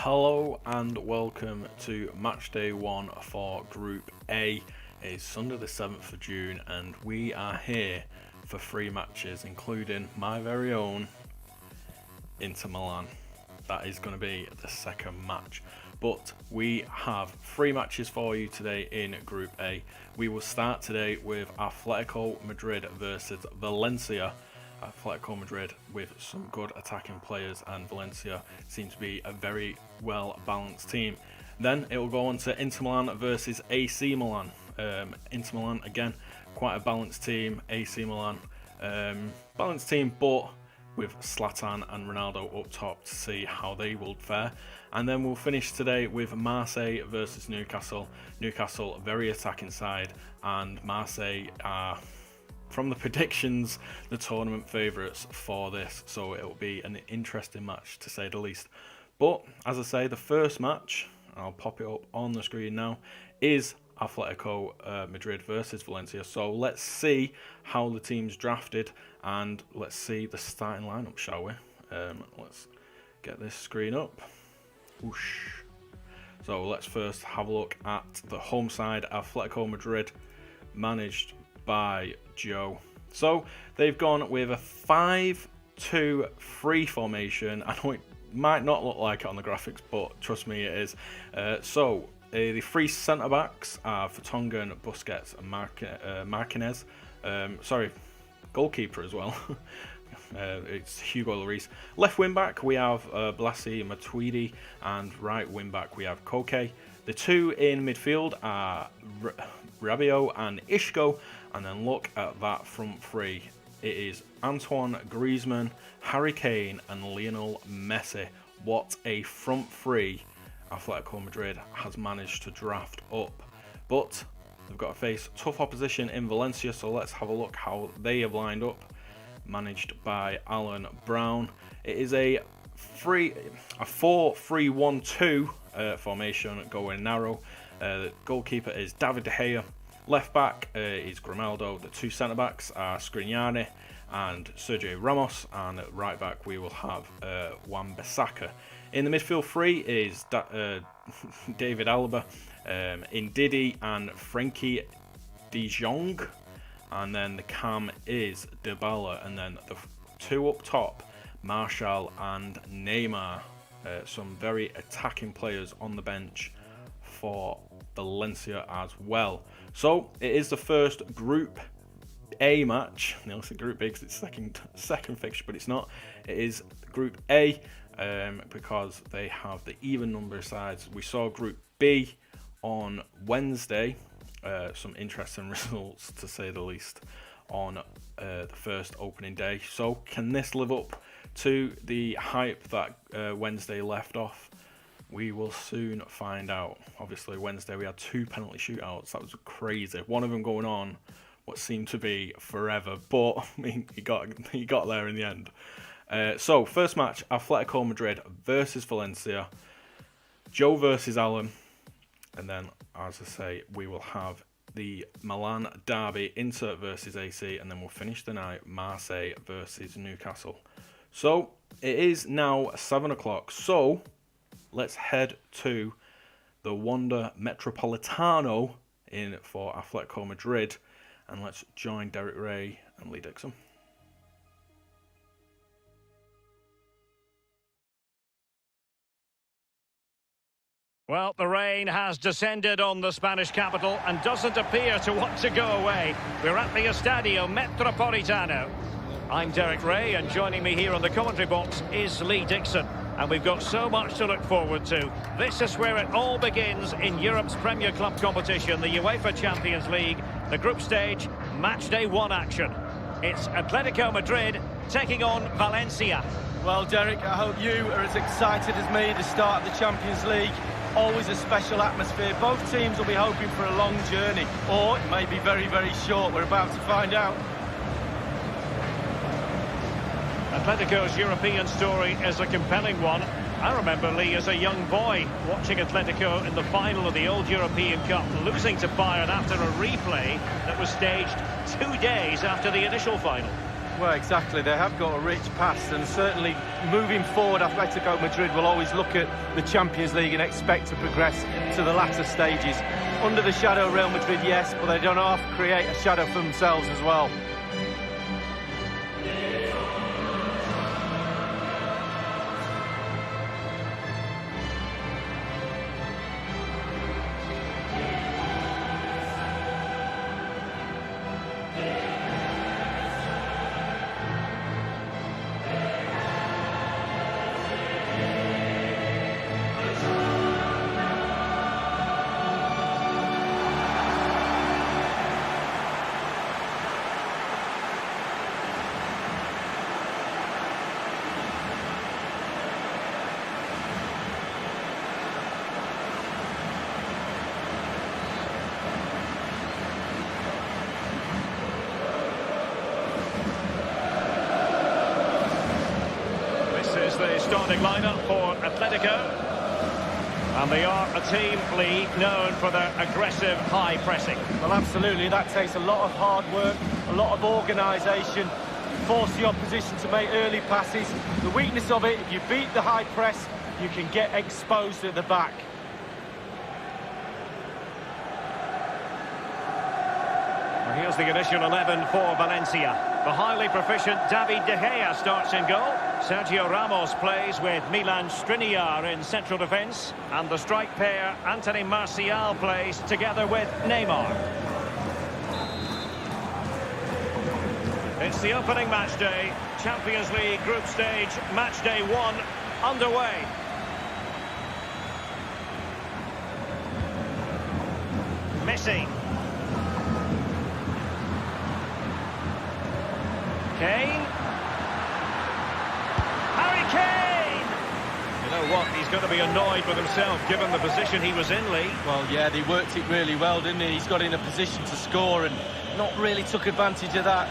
Hello and welcome to match day 1 for Group A. It's Sunday the 7th of June and we are here for 3 matches, including my very own Inter Milan. That is going to be the second match. But we have 3 matches for you today in Group A. We will start today with Atletico Madrid versus Valencia. Atletico Madrid with some good attacking players, and Valencia seems to be a very well balanced team. Then it will go on to Inter Milan versus AC Milan. Inter Milan again, quite a balanced team. AC Milan, balanced team, but with Zlatan and Ronaldo up top to see how they will fare. And then we'll finish today with Marseille versus Newcastle. Newcastle, a very attacking side, and Marseille are, from the predictions, the tournament favourites for this, so it will be an interesting match to say the least. But as I say, the first match, I'll pop it up on the screen now, is Atletico Madrid versus Valencia. So let's see how the team's drafted and let's see the starting lineup, shall we? Let's get this screen up. Whoosh. So let's first have a look at the home side, Atletico Madrid, managed by Joe. So they've gone with a 5-2-3 formation. I know it might not look like it on the graphics, but trust me, it is. The 3 centre backs are Vertonghen, Busquets, and Marquinhos. Goalkeeper as well. It's Hugo Lloris. Left wing back we have Blasi Matuidi, and right wing back we have Koke. The 2 in midfield are Rabiot and Isco, and then look at that front 3. It is Antoine Griezmann, Harry Kane, and Lionel Messi. What a front 3 Atletico Madrid has managed to draft up. But they've got to face tough opposition in Valencia, so let's have a look how they have lined up. Managed by Alan Brown. It is a 4-3-1-2 formation, going narrow. The goalkeeper is David De Gea. Left back is Grimaldo. The 2 centre backs are Skriniar and Sergio Ramos, and at right back we will have Wan-Bissaka. In the midfield 3 is David Alaba, Ndidi and Frenkie de Jong, and then the cam is Dybala, and then the 2 up top, Martial and Neymar. Some very attacking players on the bench for Valencia as well. So it is the first Group A match. I say Group B because it's second fixture, but it's not. It is Group A because they have the even number of sides. We saw Group B on Wednesday. Some interesting results, to say the least, on the first opening day. So can this live up to the hype that Wednesday left off? We will soon find out. Obviously, Wednesday we had 2 penalty shootouts. That was crazy. One of them going on what seemed to be forever, but I mean, he got there in the end. So first match, Atletico Madrid versus Valencia. Joe versus Alan, and then, as I say, we will have the Milan derby, Inter versus AC, and then we'll finish the night Marseille versus Newcastle. So it is now 7 o'clock. So let's head to the Wanda Metropolitano in for Atletico Madrid, and let's join Derek Ray and Lee Dixon. Well, the rain has descended on the Spanish capital and doesn't appear to want to go away. We're at the Estadio Metropolitano. I'm Derek Ray, and joining me here on the commentary box is Lee Dixon. And we've got so much to look forward to. This is where it all begins in Europe's Premier Club competition, the UEFA Champions League, the group stage, match day 1 action. It's Atletico Madrid taking on Valencia. Well, Derek, I hope you are as excited as me to start the Champions League. Always a special atmosphere. Both teams will be hoping for a long journey, or it may be very, very short. We're about to find out. Atletico's European story is a compelling one. I remember, Lee, as a young boy, watching Atletico in the final of the old European Cup, losing to Bayern after a replay that was staged 2 days after the initial final. Well, exactly. They have got a rich past, and certainly moving forward, Atletico Madrid will always look at the Champions League and expect to progress to the latter stages. Under the shadow of Real Madrid, yes, but they don't have to create a shadow for themselves as well. The starting lineup for Atletico, and they are a team, Lee, known for their aggressive high pressing. Well, absolutely, that takes a lot of hard work, a lot of organisation, force the opposition to make early passes. The weakness of it, if you beat the high press, you can get exposed at the back. Well, here's the initial 11 for Valencia. The highly proficient David De Gea starts in goal. Sergio Ramos plays with Milan in central defence. And the strike pair, Anthony Martial, plays together with Neymar. It's the opening match day. Champions League group stage, match day 1 underway. Messi. Kane. Harry Kane! You know what? He's going to be annoyed with himself given the position he was in, Lee. Well, yeah, he worked it really well, didn't he? He's got in a position to score and not really took advantage of that.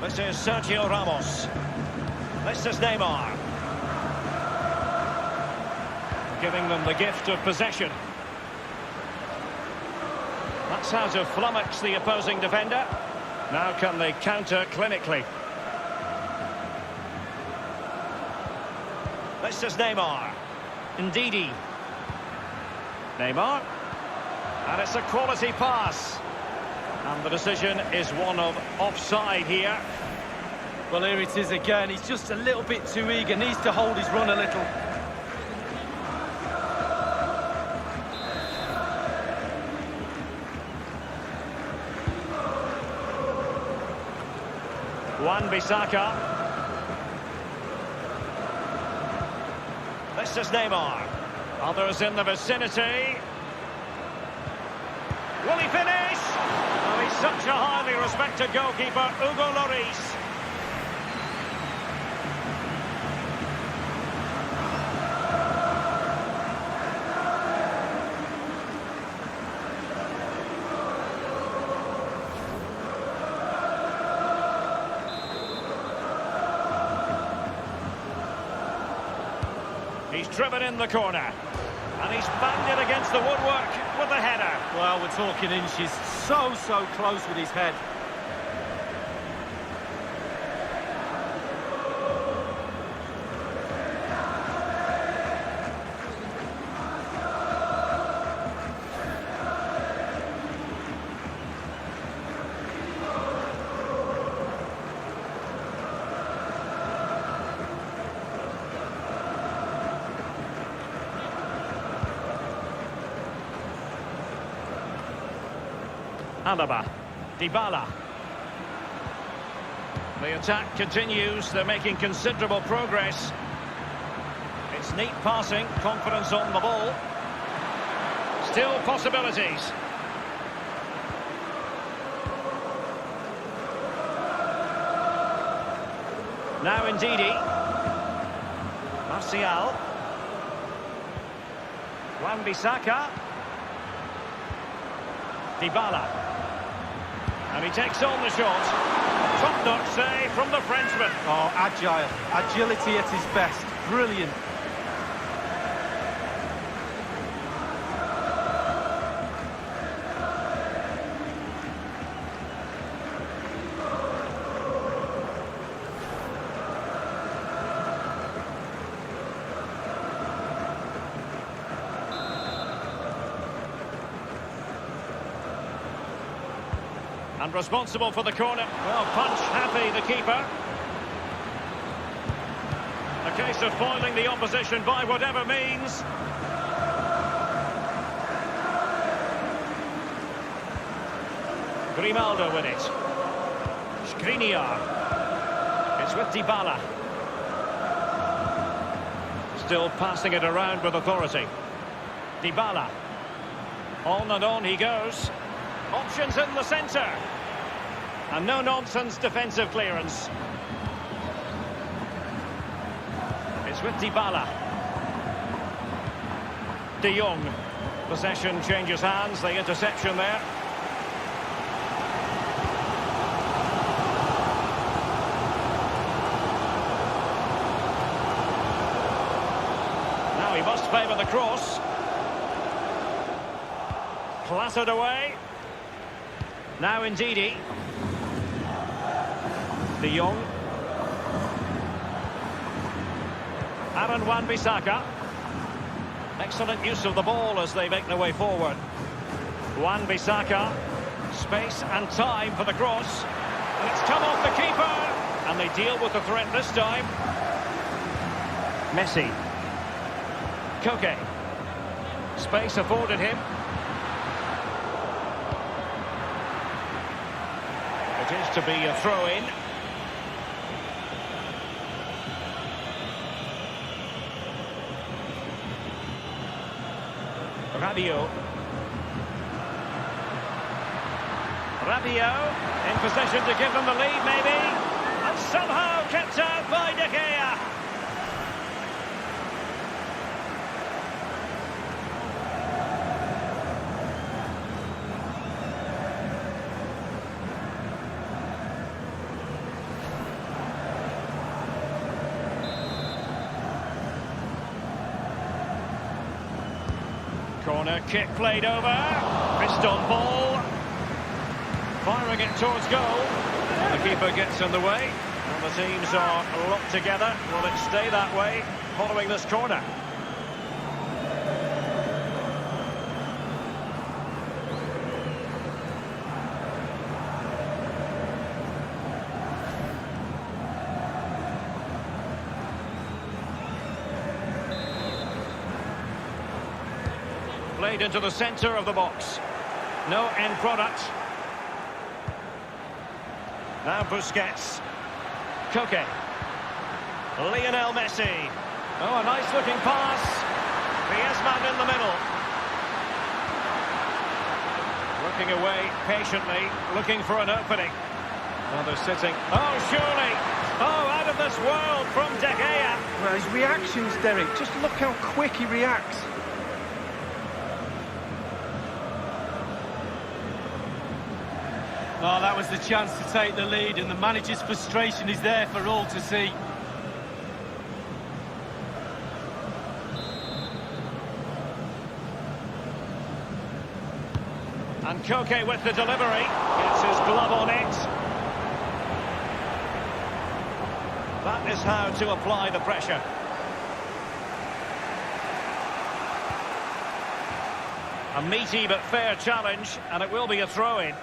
This is Sergio Ramos. This is Neymar. Giving them the gift of possession. That's how to flummox the opposing defender. Now can they counter clinically? This is Neymar. Ndidi. Neymar. And it's a quality pass. And the decision is one of offside here. Well, here it is again. He's just a little bit too eager. Needs to hold his run a little. Wan-Bissaka. This is Neymar. Others in the vicinity. Will he finish? Oh, he's such a highly respected goalkeeper, Hugo Lloris. He's driven in the corner, and he's banged it against the woodwork with the header. Well, we're talking inches. So close with his head. Alaba, Dybala. The attack continues, they're making considerable progress. It's neat passing, confidence on the ball. Still possibilities. Now Ndidi. Martial. Wan-Bissaka. Dybala. And he takes on the shot. Top-notch save from the Frenchman. Oh, agile. Agility at his best. Brilliant. And responsible for the corner. Well, punch happy, the keeper. A case of foiling the opposition by whatever means. Grimaldo with it. Skriniar. It's with Dybala. Still passing it around with authority. Dybala. On and on he goes. Options in the centre. And no-nonsense defensive clearance. It's with Dybala. De Jong. Possession changes hands. The interception there. Now he must favour the cross. Clattered away. Now Ndidi. De Jong. Aaron Wan-Bissaka. Excellent use of the ball as they make their way forward. Wan-Bissaka. Space and time for the cross. And it's come off the keeper. And they deal with the threat this time. Messi. Koke. Space afforded him. It is to be a throw-in. Rabiot in possession to give them the lead, maybe, and somehow kept out by De Gea. Corner kick played over. Wrist on ball. Firing it towards goal. The keeper gets in the way. And the teams are locked together. Will it stay that way following this corner? Played into the centre of the box. No end product. Now Busquets. Koke. Lionel Messi. Oh, a nice looking pass. Griezmann in the middle. Working away patiently, looking for an opening. Well, they're sitting. Oh, surely. Oh, out of this world from De Gea. Well, his reactions, Derek. Just look how quick he reacts. Oh, that was the chance to take the lead, and the manager's frustration is there for all to see. And Koke with the delivery. Gets his glove on it. That is how to apply the pressure. A meaty but fair challenge, and it will be a throw-in.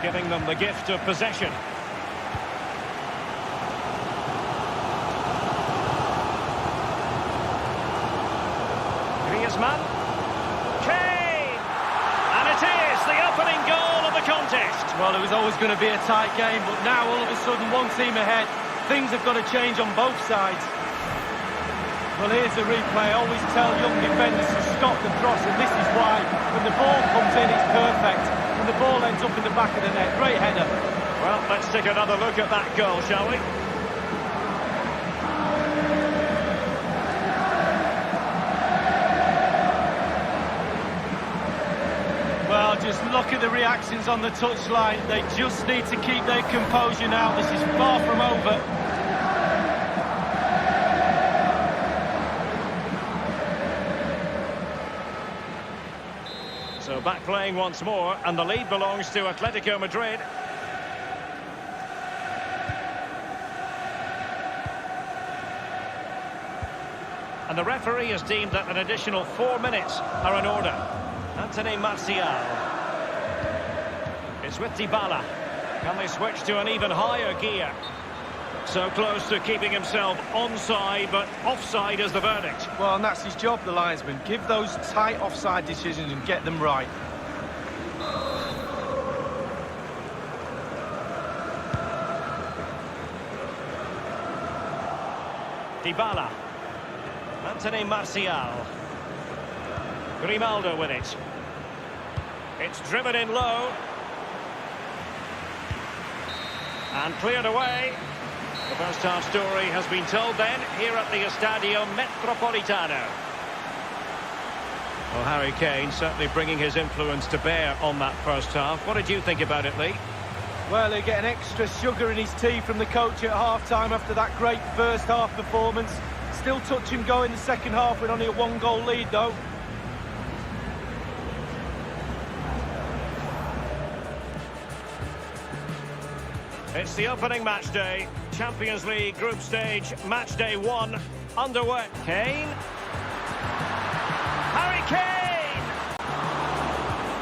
Giving them the gift of possession. Griezmann. Kane! And it is the opening goal of the contest. Well, it was always going to be a tight game, but now all of a sudden one team ahead. Things have got to change on both sides. Well, here's the replay. I always tell young defenders to stop the cross, and this is why. When the ball comes in, it's perfect. When the ball ends up in the back of the net, great header. Well, let's take another look at that goal, shall we? Well, just look at the reactions on the touchline. They just need to keep their composure now. This is far from over. So back playing once more, and the lead belongs to Atletico Madrid. And the referee has deemed that an additional 4 minutes are in order. Marseille. It's with Dybala. Can they switch to an even higher gear? So close to keeping himself onside, but offside is the verdict. Well, and that's his job, the linesman. Give those tight offside decisions and get them right. Dybala. Marseille. Grimaldo with it. It's driven in low. And cleared away. The first half story has been told then, here at the Estadio Metropolitano. Well, Harry Kane certainly bringing his influence to bear on that first half. What did you think about it, Lee? Well, he'll get an extra sugar in his tea from the coach at half-time after that great first half performance. Still touch and go in the second half with only a 1-goal lead, though. It's the opening match day. Champions League group stage, match day 1 underway. Kane. Harry Kane!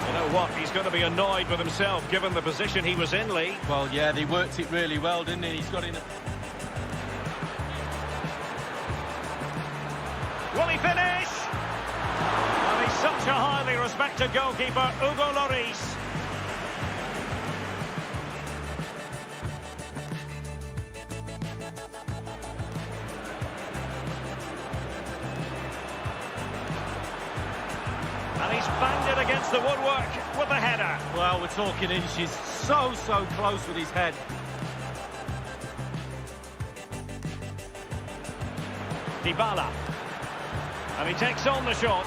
You know what? He's going to be annoyed with himself given the position he was in, Lee. Well, yeah, they worked it really well, didn't he? He's got in. Will he finish? And he's such a highly respected goalkeeper, Hugo Lloris. And he's banged it against the woodwork with the header. Well, we're talking inches. So close with his head. Dybala. And he takes on the shot.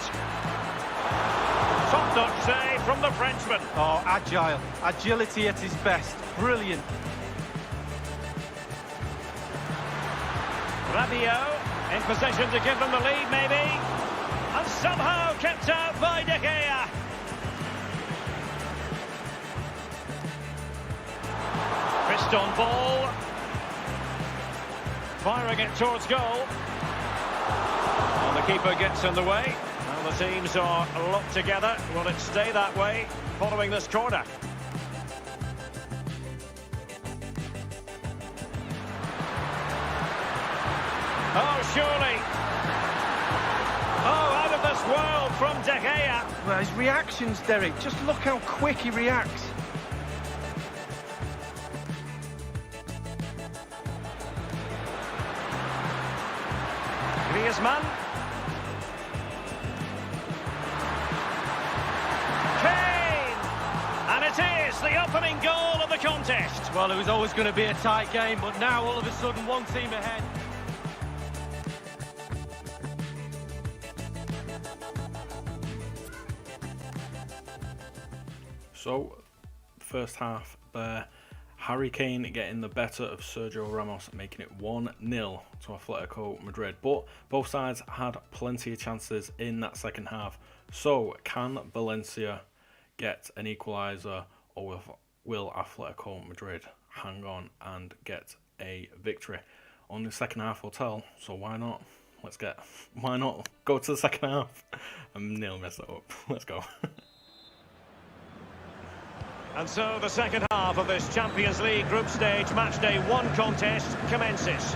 Top-notch save from the Frenchman. Oh, agile. Agility at his best. Brilliant. Rabiot in position to give them the lead, maybe. And somehow kept out by De Gea. Fist on ball. Firing it towards goal. And the keeper gets in the way. Well, the teams are locked together. Will it stay that way following this corner? Oh, surely. Oh, out of this world from De Gea. Well, his reactions, Derek. Just look how quick he reacts. Griezmann. Kane! And it is the opening goal of the contest. Well, it was always going to be a tight game, but now all of a sudden one team ahead. So, first half there, Harry Kane getting the better of Sergio Ramos, making it 1-0 to Atletico Madrid. But both sides had plenty of chances in that second half. So, can Valencia get an equaliser, or will Atletico Madrid hang on and get a victory? Only the second half will tell, so why not? Why not go to the second half? I'm nearly messed that up. Let's go. And so the second half of this Champions League group stage matchday 1 contest commences.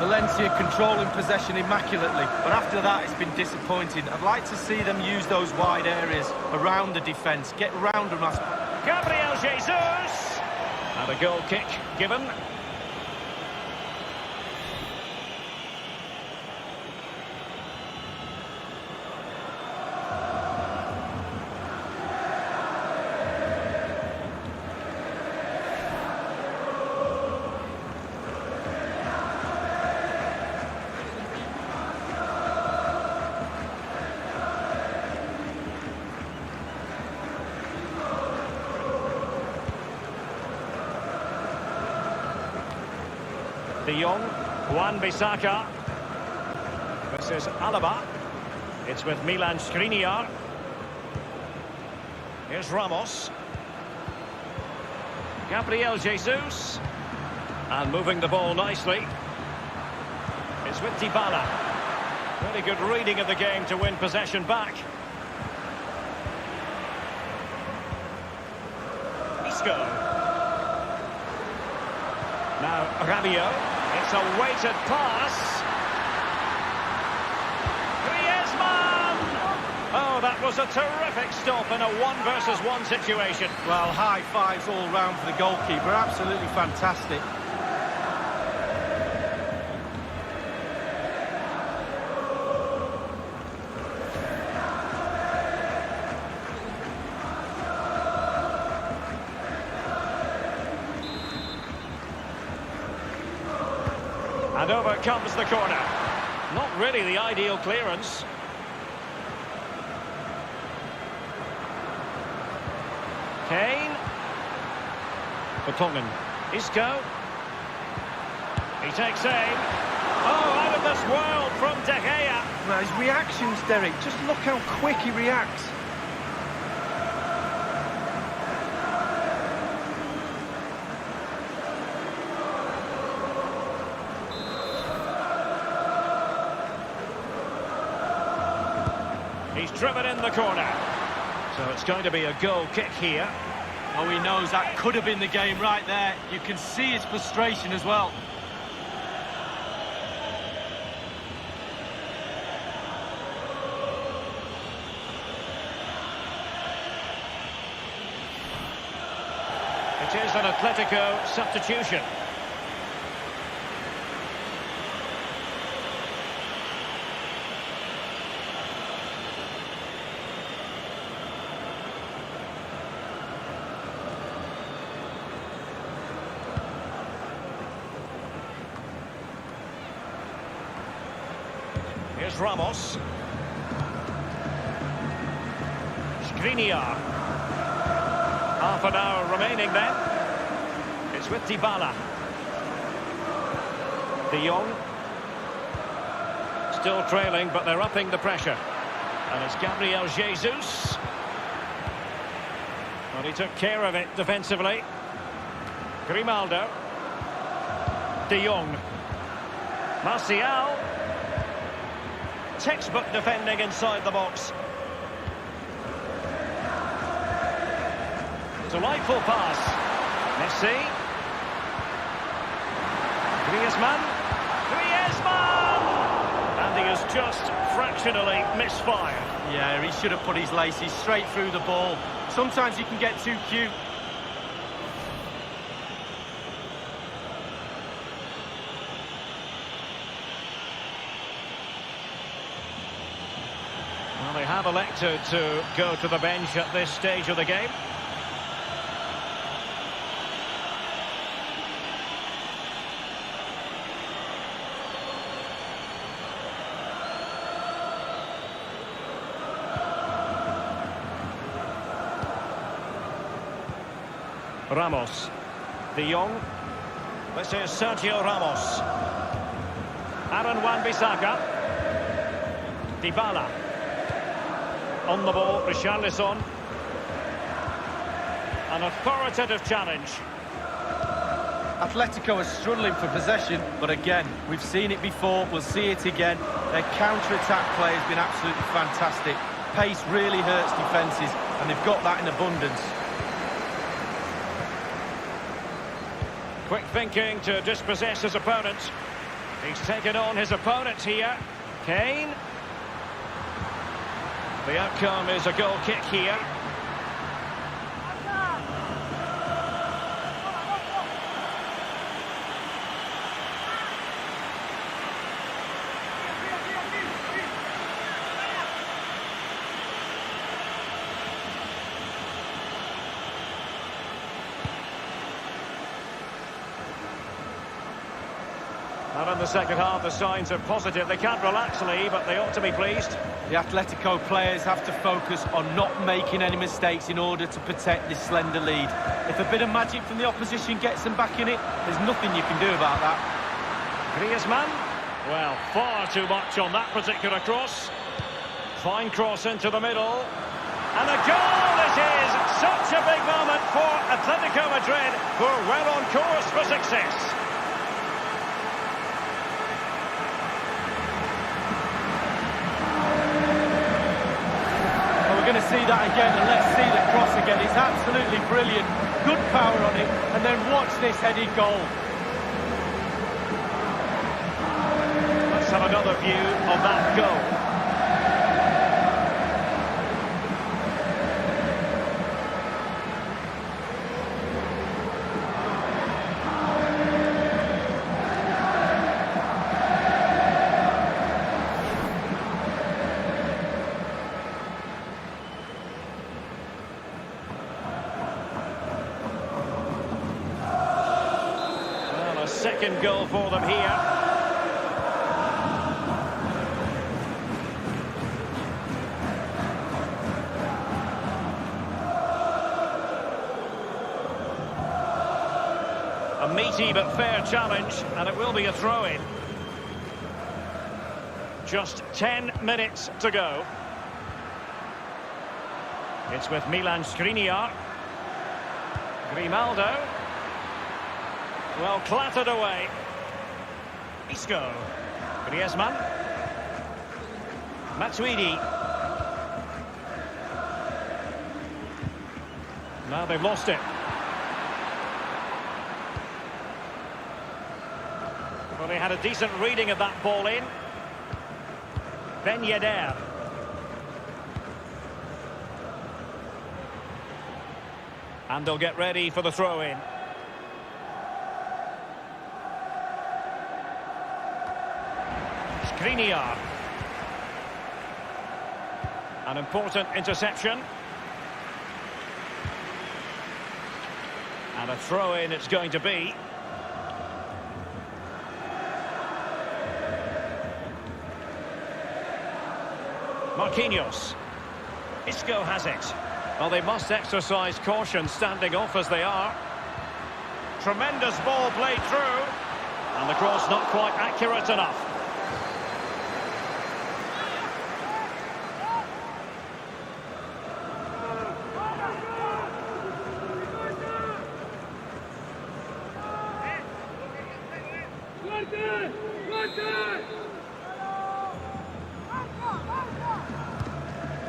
Valencia controlling possession immaculately, but after that it's been disappointing. I'd like to see them use those wide areas around the defence, get round them. Gabriel Jesus! And a goal kick given. De Jong, Wan-Bissaka. This is Alaba. It's with Milan Skriniar. Here's Ramos. Gabriel Jesus. And moving the ball nicely. It's with Dybala. Really good reading of the game to win possession back. Isco. Now Rabiot. It's a weighted pass. Griezmann! Oh, that was a terrific stop in a 1-versus-1 situation. Well, high fives all round for the goalkeeper. Absolutely fantastic. And over comes the corner. Not really the ideal clearance. Kane. Vertonghen. Isco. He takes aim. Oh, out of this world from De Gea. Now, his reactions, Derek, just look how quick he reacts. He's driven in the corner. So it's going to be a goal kick here. Oh, he knows that could have been the game right there. You can see his frustration as well. It is an Atletico substitution. Here's Ramos. Skriniar. Half an hour remaining then. It's with Dybala. De Jong. Still trailing, but they're upping the pressure. And it's Gabriel Jesus. Well, he took care of it defensively. Grimaldo. De Jong. Marseille. Textbook defending inside the box. Delightful pass. Messi. Griezmann. And he has just fractionally misfired. Yeah, he should have put his laces straight through the ball. Sometimes you can get too cute. Well, they have elected to go to the bench at this stage of the game. Ramos. De Jong. This is Sergio Ramos. Aaron Wan-Bissaka. Dybala. On the ball, Richarlison. An authoritative challenge. Atletico are struggling for possession, but again, we've seen it before, we'll see it again. Their counter-attack play has been absolutely fantastic. Pace really hurts defences, and they've got that in abundance. Quick thinking to dispossess his opponent. He's taken on his opponent here. Kane. The outcome is a goal kick here. And in the second half, the signs are positive. They can't relax, Lee, but they ought to be pleased. The Atletico players have to focus on not making any mistakes in order to protect this slender lead. If a bit of magic from the opposition gets them back in it, there's nothing you can do about that. Griezmann. Well, far too much on that particular cross. Fine cross into the middle. And a goal it is! Such a big moment for Atletico Madrid, who are well on course for success. see that again, and let's see the cross again. It's absolutely brilliant. Good power on it, and then watch this headed goal. Let's have another view of that goal. Second goal for them here. A meaty but fair challenge, and it will be a throw-in. Just 10 minutes to go. It's with Milan Skriniar. Grimaldo. Well, clattered away. Isco. Griezmann. Matuidi. Now they've lost it. Well, they had a decent reading of that ball in. Ben Yedder. And they'll get ready for the throw-in. Skriniar. An important interception. And a throw-in it's going to be. Marquinhos. Isco has it. Well, they must exercise caution standing off as they are. Tremendous ball played through. And the cross not quite accurate enough.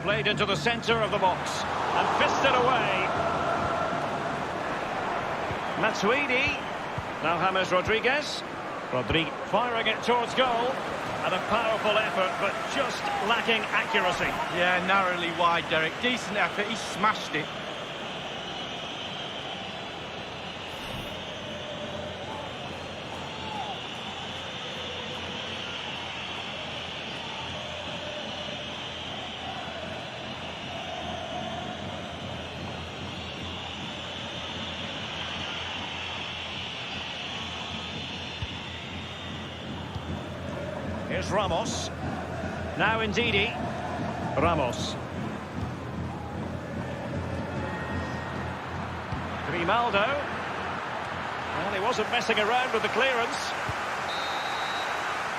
Played into the centre of the box and fisted away. Matuidi. Now James Rodriguez. Rodriguez firing it towards goal. And a powerful effort, but just lacking accuracy. Yeah, narrowly wide, Derek. Decent effort. He smashed it. Here's Ramos. Now Ndidi. Ramos. Grimaldo. Well, he wasn't messing around with the clearance.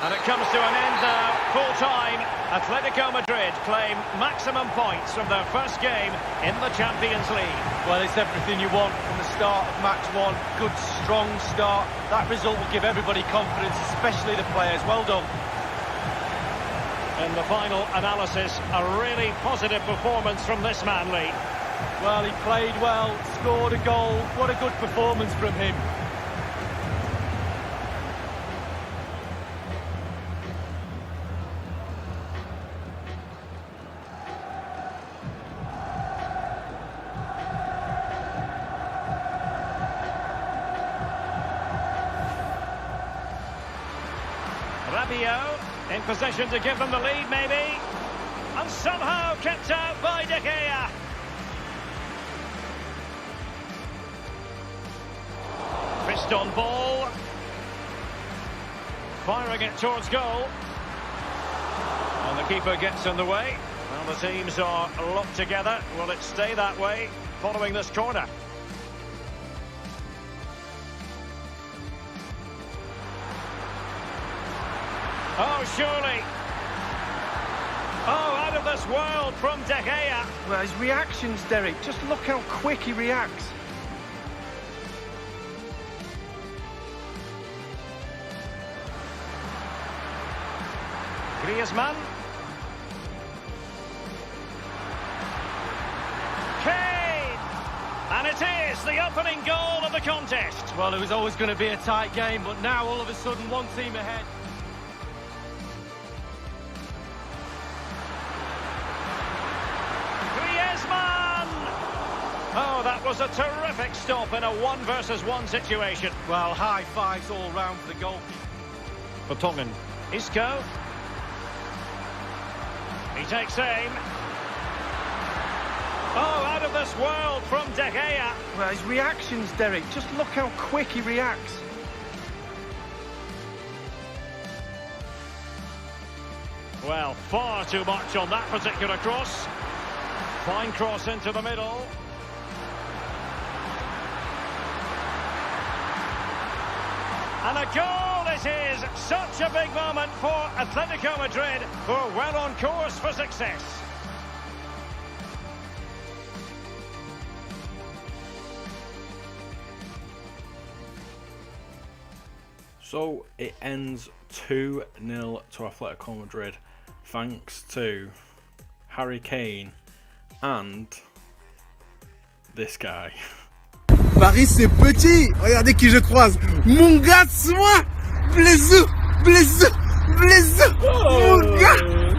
And it comes to an end now, full time. Atletico Madrid claim maximum points from their first game in the Champions League. Well, it's everything you want from the start of match one. Good, strong start. That result will give everybody confidence, especially the players. Well done. In the final analysis, a really positive performance from this man, Lee. Well, he played well, scored a goal. What a good performance from him. Rabiot in possession to give them the lead, maybe. And somehow kept out by De Gea. Fist on ball. Firing it towards goal. And the keeper gets in the way. Well, the teams are locked together. Will it stay that way following this corner? Oh, surely. Oh, out of this world from De Gea. Well, his reactions, Derek, just look how quick he reacts. Griezmann. And it is the opening goal of the contest. Well, it was always going to be a tight game, but now all of a sudden one team ahead. Oh, that was a terrific stop in a 1-versus-1 situation. Well, high fives all round for the goalkeeper. Vertonghen. Isco. He takes aim. Oh, out of this world from De Gea. Well, his reactions, Derek, just look how quick he reacts. Well, far too much on that particular cross. Fine cross into the middle. And a goal it is! Such a big moment for Atletico Madrid, who are well on course for success. So it ends 2-0 to Atletico Madrid, thanks to Harry Kane and this guy. Paris c'est petit. Regardez qui je croise. Mon gars, soin. Blessure, blessure, blessure.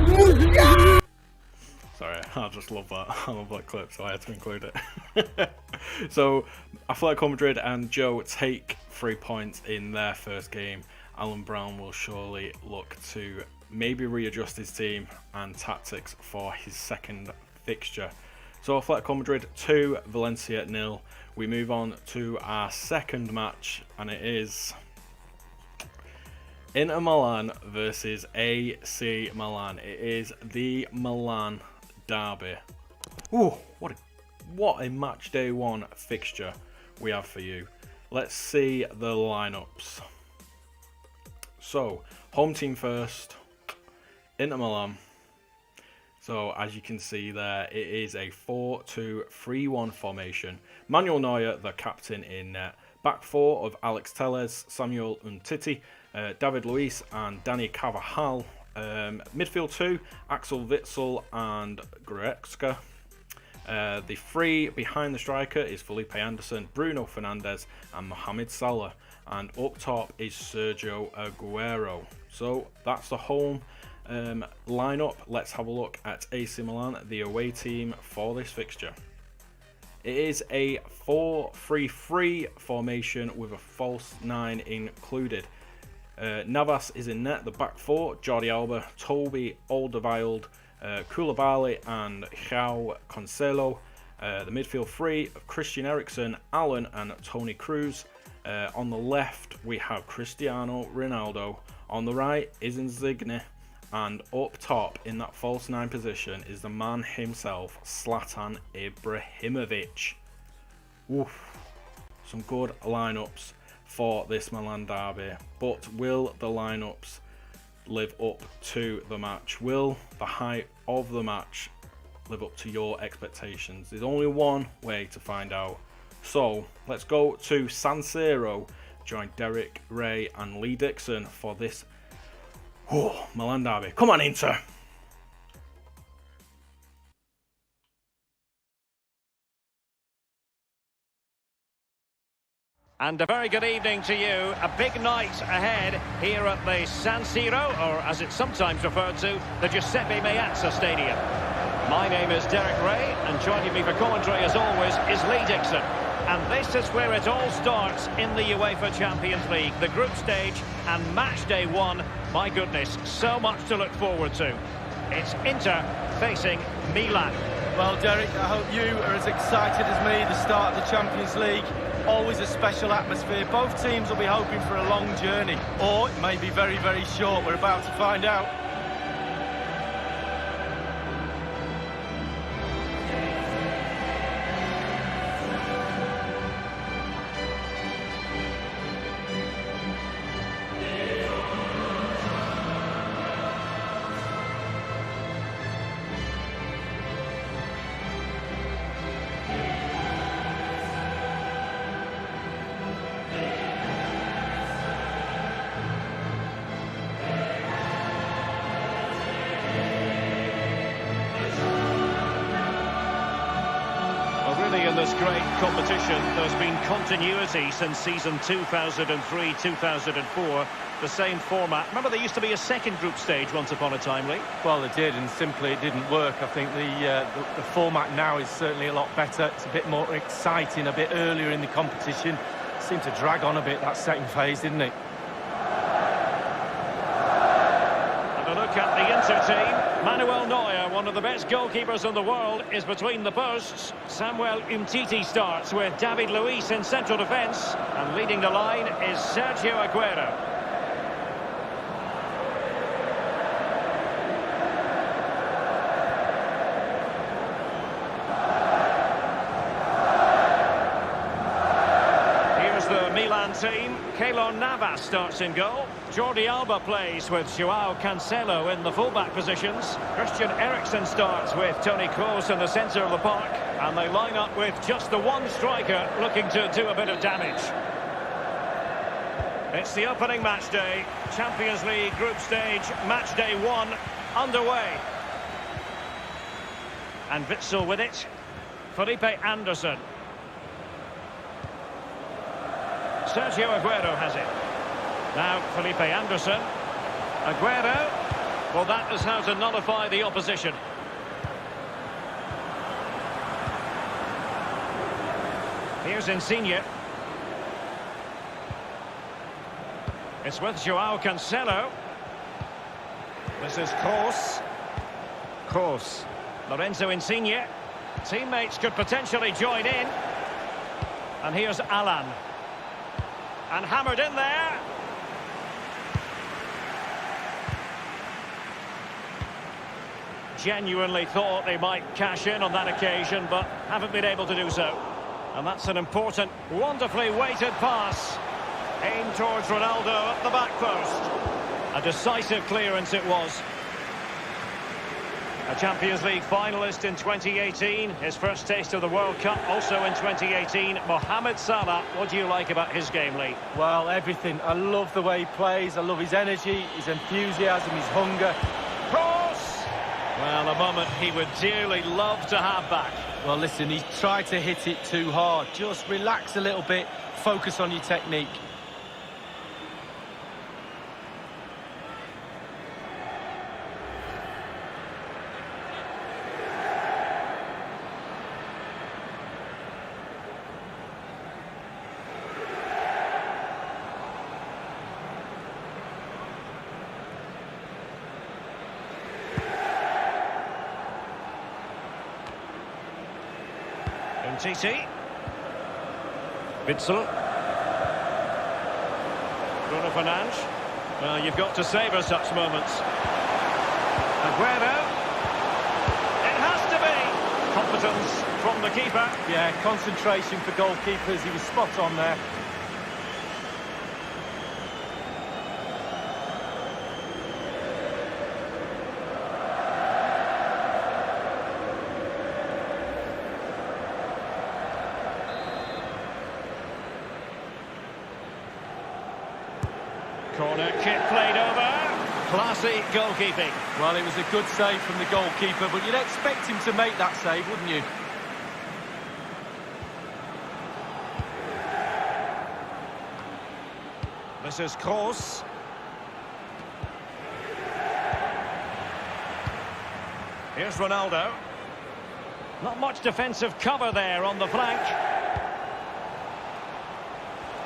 Mon gars. Sorry, I just love that. I love that clip, so I had to include it. So, Atletico Madrid and Joe take 3 points in their first game. Alan Brown will surely look to maybe readjust his team and tactics for his second fixture. So, Atletico Madrid 2, Valencia 0. We move on to our second match, and it is Inter Milan versus AC Milan. It is the Milan derby. Ooh, what a match day one fixture we have for you. Let's see the lineups. So, home team first, Inter Milan. So, as you can see there, it is a 4-2-3-1 formation. Manuel Neuer, the captain in net. Back four of Alex Telles, Samuel Umtiti, David Luiz and Danny Carvajal. Midfield two, Axel Witsel and Goretzka. The three behind the striker is Felipe Anderson, Bruno Fernandes and Mohamed Salah. And up top is Sergio Aguero. So, that's the home lineup. Let's have a look at AC Milan, the away team for this fixture. It is a 4-3-3 formation with a false 9 included. Navas is in net, the back four, Jordi Alba, Toby Alderweireld, Koulibaly and João Cancelo. The midfield three of Christian Eriksen, Allen and Toni Kroos. On the left we have Cristiano Ronaldo. On the right is Insigne. And up top in that false 9 position is the man himself, Zlatan Ibrahimovic. Oof. Some good lineups for this Milan derby. But will the lineups live up to the match? Will the height of the match live up to your expectations? There's only one way to find out. So let's go to San Siro. Join Derek, Ray and Lee Dixon for this Milan derby. Come on, Inter! And a very good evening to you. A big night ahead here at the San Siro, or as it's sometimes referred to, the Giuseppe Meazza Stadium. My name is Derek Ray, and joining me for commentary as always is Lee Dixon. And this is where it all starts in the UEFA Champions League, the group stage and match day one. My goodness, so much to look forward to. It's Inter facing Milan. Well, Derek, I hope you are as excited as me. The start of the Champions League, always a special atmosphere. Both teams will be hoping for a long journey, or it may be very, very short. We're about to find out. competition, there's been continuity since season 2003-2004. The same format. Remember, there used to be a second group stage once upon a time, Lee? Well, it did, and simply it didn't work. I think the format now is certainly a lot better. It's a bit more exciting, a bit earlier in the competition. It seemed to drag on a bit, that second phase, didn't it? And a look at the Inter team. Manuel Neuer, one of the best goalkeepers in the world, is between the posts. Samuel Umtiti starts with David Luiz in central defence. And leading the line is Sergio Aguero. Milan team. Keylor Navas starts in goal. Jordi Alba plays with Joao Cancelo in the fullback positions. Christian Eriksen starts with Toni Kroos in the centre of the park. And they line up with just the one striker looking to do a bit of damage. It's the opening match day. Champions League group stage, match day 1 underway. And Witsel with it. Felipe Anderson. Sergio Aguero has it. Now Felipe Anderson. Aguero. Well, that is how to nullify the opposition. Here's Insigne. It's with Joao Cancelo. This is Kroos. Kroos. Lorenzo Insigne. Teammates could potentially join in. And here's Alan. And hammered in there. Genuinely thought they might cash in on that occasion, but haven't been able to do so. And that's an important, wonderfully weighted pass. Aimed towards Ronaldo at the back post. A decisive clearance it was. A Champions League finalist in 2018, his first taste of the World Cup also in 2018. Mohamed Salah, what do you like about his game, Lee? Well, everything. I love the way he plays, I love his energy, his enthusiasm, his hunger. Cross! Well, a moment he would dearly love to have back. Well, listen, he's tried to hit it too hard. Just relax a little bit, focus on your technique. Titi. Witsel. Bruno Fernandes. Well, you've got to savour such moments. Aguero. It has to be. Competence from the keeper. Yeah, concentration for goalkeepers. He was spot on there. Corner kick played over. Classy goalkeeping. Well, it was a good save from the goalkeeper, but you'd expect him to make that save, wouldn't you? This is Kroos. Here's Ronaldo. Not much defensive cover there on the flank.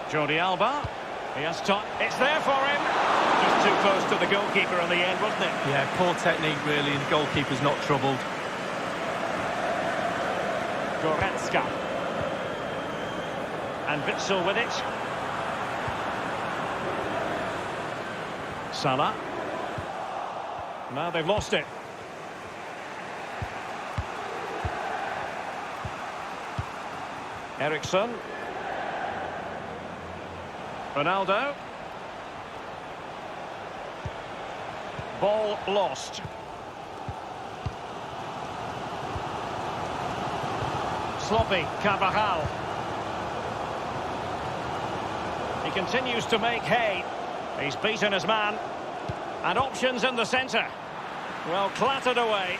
Jordi Alba. He has time. It's there for him. Just too close to the goalkeeper in the end, wasn't it? Yeah, poor technique really, and the goalkeeper's not troubled. Goretzka. And Witsel with it. Salah. Now they've lost it. Eriksen. Ronaldo. Ball lost. Sloppy Carvajal. He continues to make hay. He's beaten his man. And options in the centre. Well, clattered away.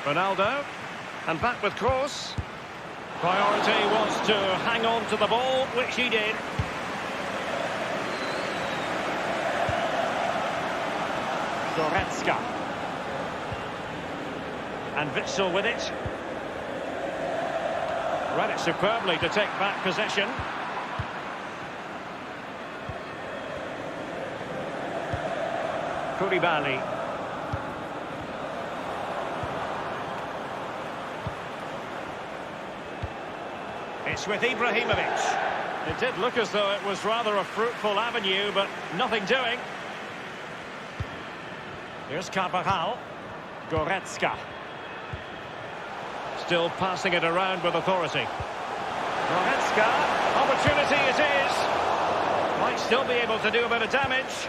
Ronaldo. And back with Kroos. Priority was to hang on to the ball, which he did. Goretzka. And Witsel with it. Read it superbly to take back possession. Koulibaly. It's with Ibrahimovic. It did look as though it was rather a fruitful avenue, but nothing doing. Here's Carvajal. Goretzka. Still passing it around with authority. Goretzka. Opportunity it is. Might still be able to do a bit of damage.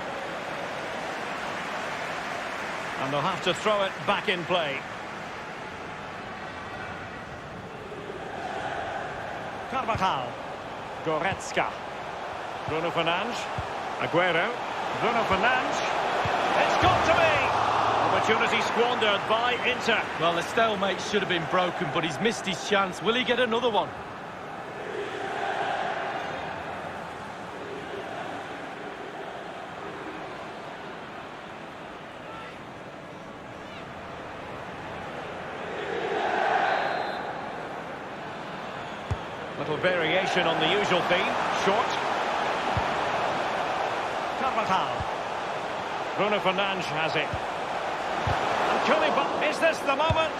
And they'll have to throw it back in play. Carvajal. Goretzka. Bruno Fernandes. Aguero. Bruno Fernandes. It's got to be! Opportunity squandered by Inter. Well, the stalemate should have been broken, but he's missed his chance. Will he get another one? Little variation on the usual theme. Short. Carvajal. Bruno Fernandes has it. And Koulibaly, is this the moment?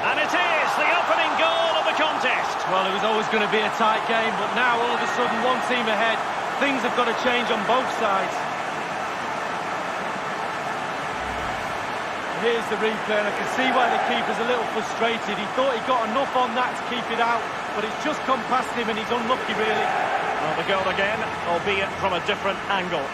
And it is the opening goal of the contest. Well, it was always going to be a tight game, but now all of a sudden one team ahead. Things have got to change on both sides. Here's the replay, and I can see why the keeper's a little frustrated. He thought he got enough on that to keep it out, but it's just come past him and he's unlucky, really. Well, the goal again, albeit from a different angle.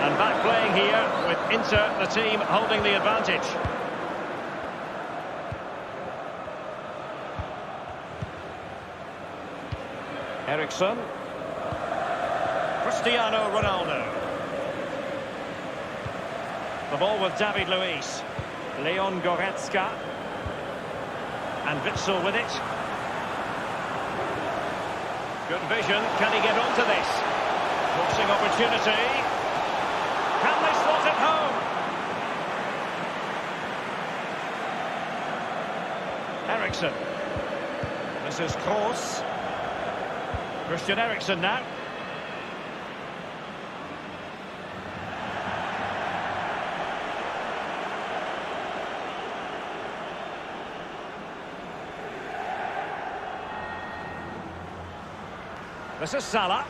And back playing here with Inter, the team holding the advantage. Eriksson. Cristiano Ronaldo. The ball with David Luiz. Leon Goretzka. And Witsel with it. Good vision. Can he get onto this? Crossing opportunity. Can they slot it home? Eriksson. This is Kroos. Christian Eriksen now. This is Salah.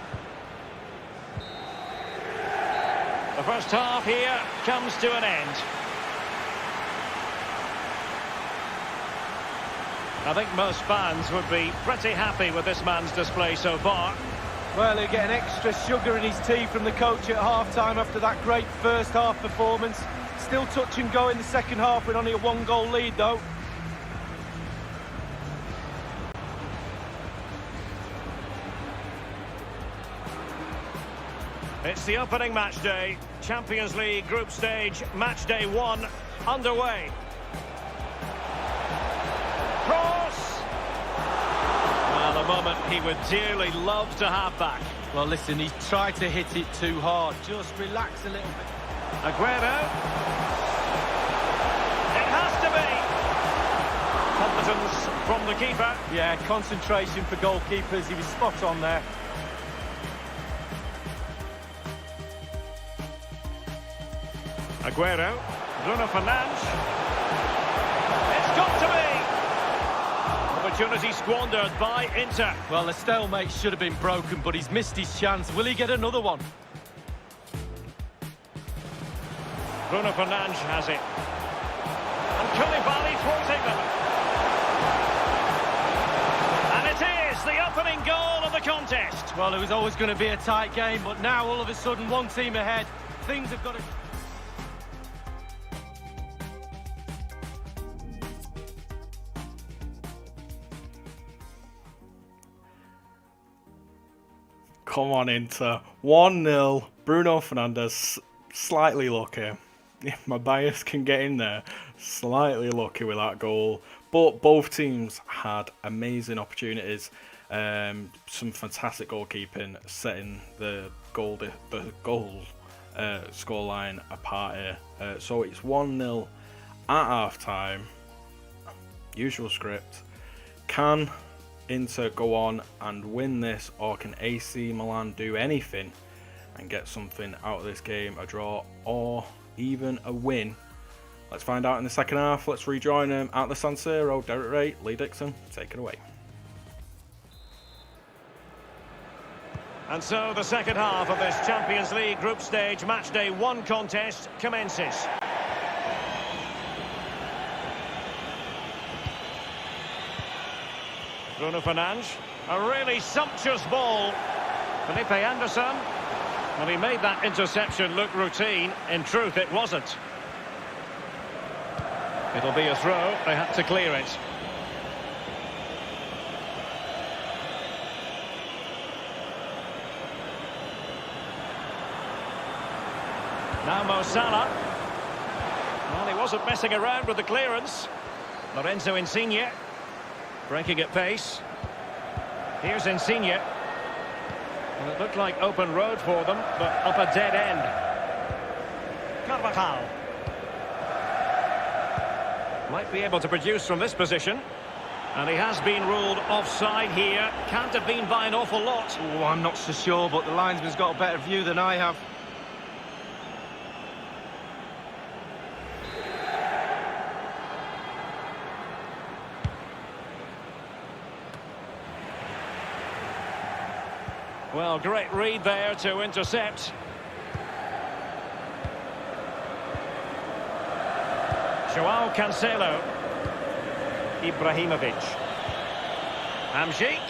The first half here comes to an end. I think most fans would be pretty happy with this man's display so far. Well, he'll get an extra sugar in his tea from the coach at half-time after that great first-half performance. Still touch and go in the second half with only a one-goal lead, though. It's the opening match day. Champions League group stage, match day 1 underway. Cross! Well, a moment he would dearly love to have back. Well, listen, he's tried to hit it too hard. Just relax a little bit. Aguero. It has to be. Competence from the keeper. Yeah, concentration for goalkeepers. He was spot on there. Aguero. Bruno Fernandes. It's got to be. Opportunity squandered by Inter. Well, the stalemate should have been broken, but he's missed his chance. Will he get another one? Bruno Fernandes has it. And Koulibaly thwarting them. And it is the opening goal of the contest. Well, it was always going to be a tight game, but now all of a sudden one team ahead. Things have got to... come on, Inter. 1-0. Bruno Fernandes, slightly lucky. If my bias can get in there, slightly lucky with that goal. But both teams had amazing opportunities. Some fantastic goalkeeping, setting the goal scoreline apart here. So it's 1-0 at half time. Usual script. Can Inter go on and win this, or can AC Milan do anything and get something out of this game? A draw or even a win? Let's find out in the second half. Let's rejoin them at the San Siro. Derek Ray, Lee Dixon, take it away. And so the second half of this Champions League group stage matchday 1 contest commences. Bruno Fernandes, a really sumptuous ball. Felipe Anderson, well, he made that interception look routine. In truth, it wasn't. It'll be a throw. They had to clear it. Now Mo Salah. Well, he wasn't messing around with the clearance. Lorenzo Insigne. Breaking at pace. Here's Insigne. And it looked like open road for them, but up a dead end. Carvajal. Might be able to produce from this position. And he has been ruled offside here. Can't have been by an awful lot. Oh, I'm not so sure, but the linesman's got a better view than I have. Well, great read there to intercept. Joao Cancelo. Ibrahimovic. Hamzik.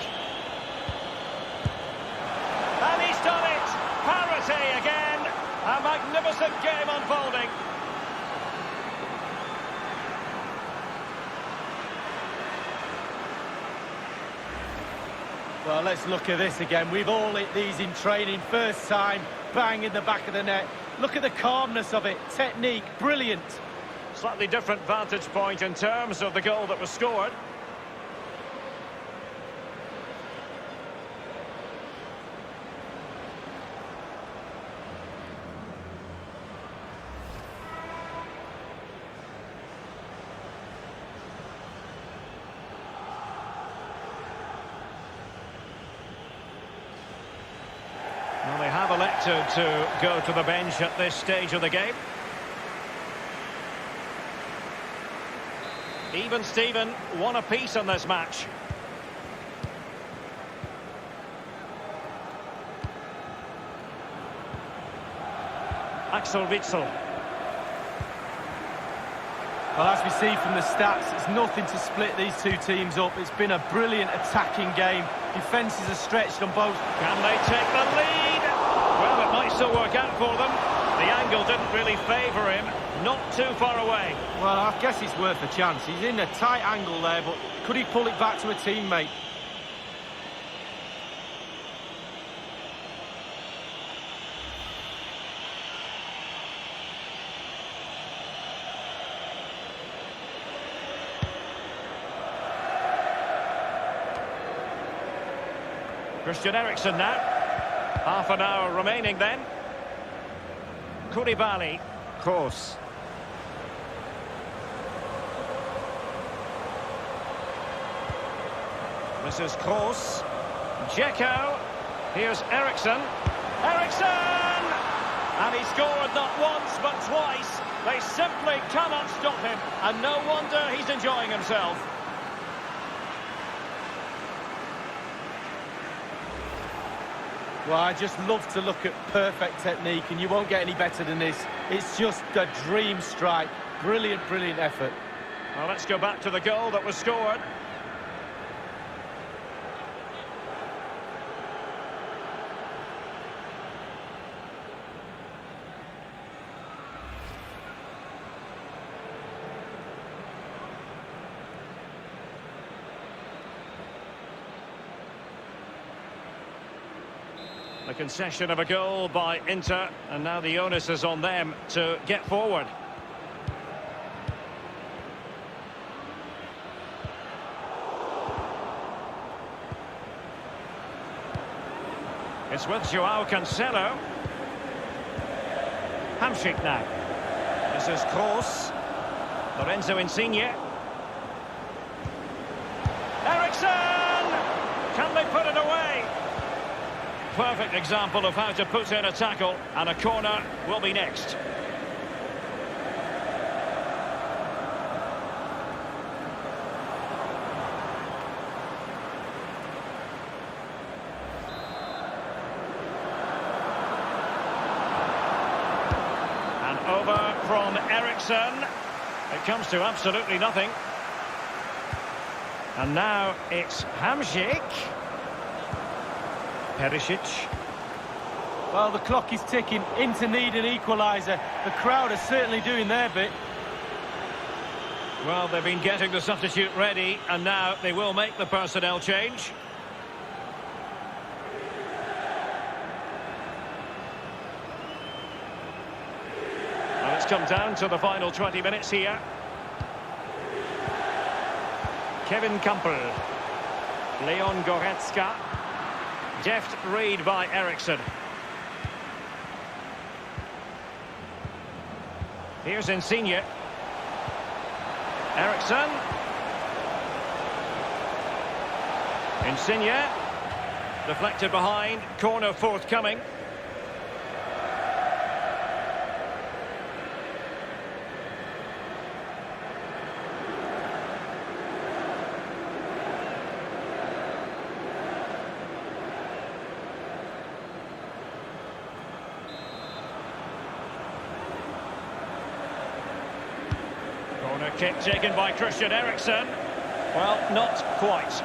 And he's done it! Parity again! A magnificent game unfolding. Well, let's look at this again. We've all hit these in training. First time, bang in the back of the net. Look at the calmness of it. Technique, brilliant. Slightly different vantage point in terms of the goal that was scored. Well, they have elected to go to the bench at this stage of the game. Even Steven, 1 apiece in this match. Axel Witsel. Well, as we see from the stats, it's nothing to split these two teams up. It's been a brilliant attacking game. Defences are stretched on both. Can they take the lead? Well, it might still work out for them. The angle didn't really favour him. Not too far away. Well, I guess it's worth a chance. He's in a tight angle there, but could he pull it back to a teammate? Christian Eriksen now. Half an hour remaining then. Koulibaly. Kroos. This is Kroos. Dzeko. Here's Eriksen. Eriksen! And he scored not once but twice. They simply cannot stop him. And no wonder he's enjoying himself. Well, I just love to look at perfect technique, and you won't get any better than this. It's just a dream strike. Brilliant, brilliant effort. Well, let's go back to the goal that was scored. The concession of a goal by Inter, and now the onus is on them to get forward. It's with Joao Cancelo. Hamsik now. This is Kroos. Lorenzo Insigne. Eriksen! Can they put it away? Perfect example of how to put in a tackle, and a corner will be next. And over from Eriksen. It comes to absolutely nothing. And now it's Hamsik. Perisic. Well, the clock is ticking. Inter need an equaliser. The crowd are certainly doing their bit. Well, they've been getting the substitute ready, and now they will make the personnel change. Well, it's come down to the final 20 minutes here. Kevin Campbell. Leon Goretzka. Deft read by Eriksen. Here's Insigne. Eriksen. Insigne. Deflected behind. Corner forthcoming. Corner kick taken by Christian Eriksen. Well, not quite.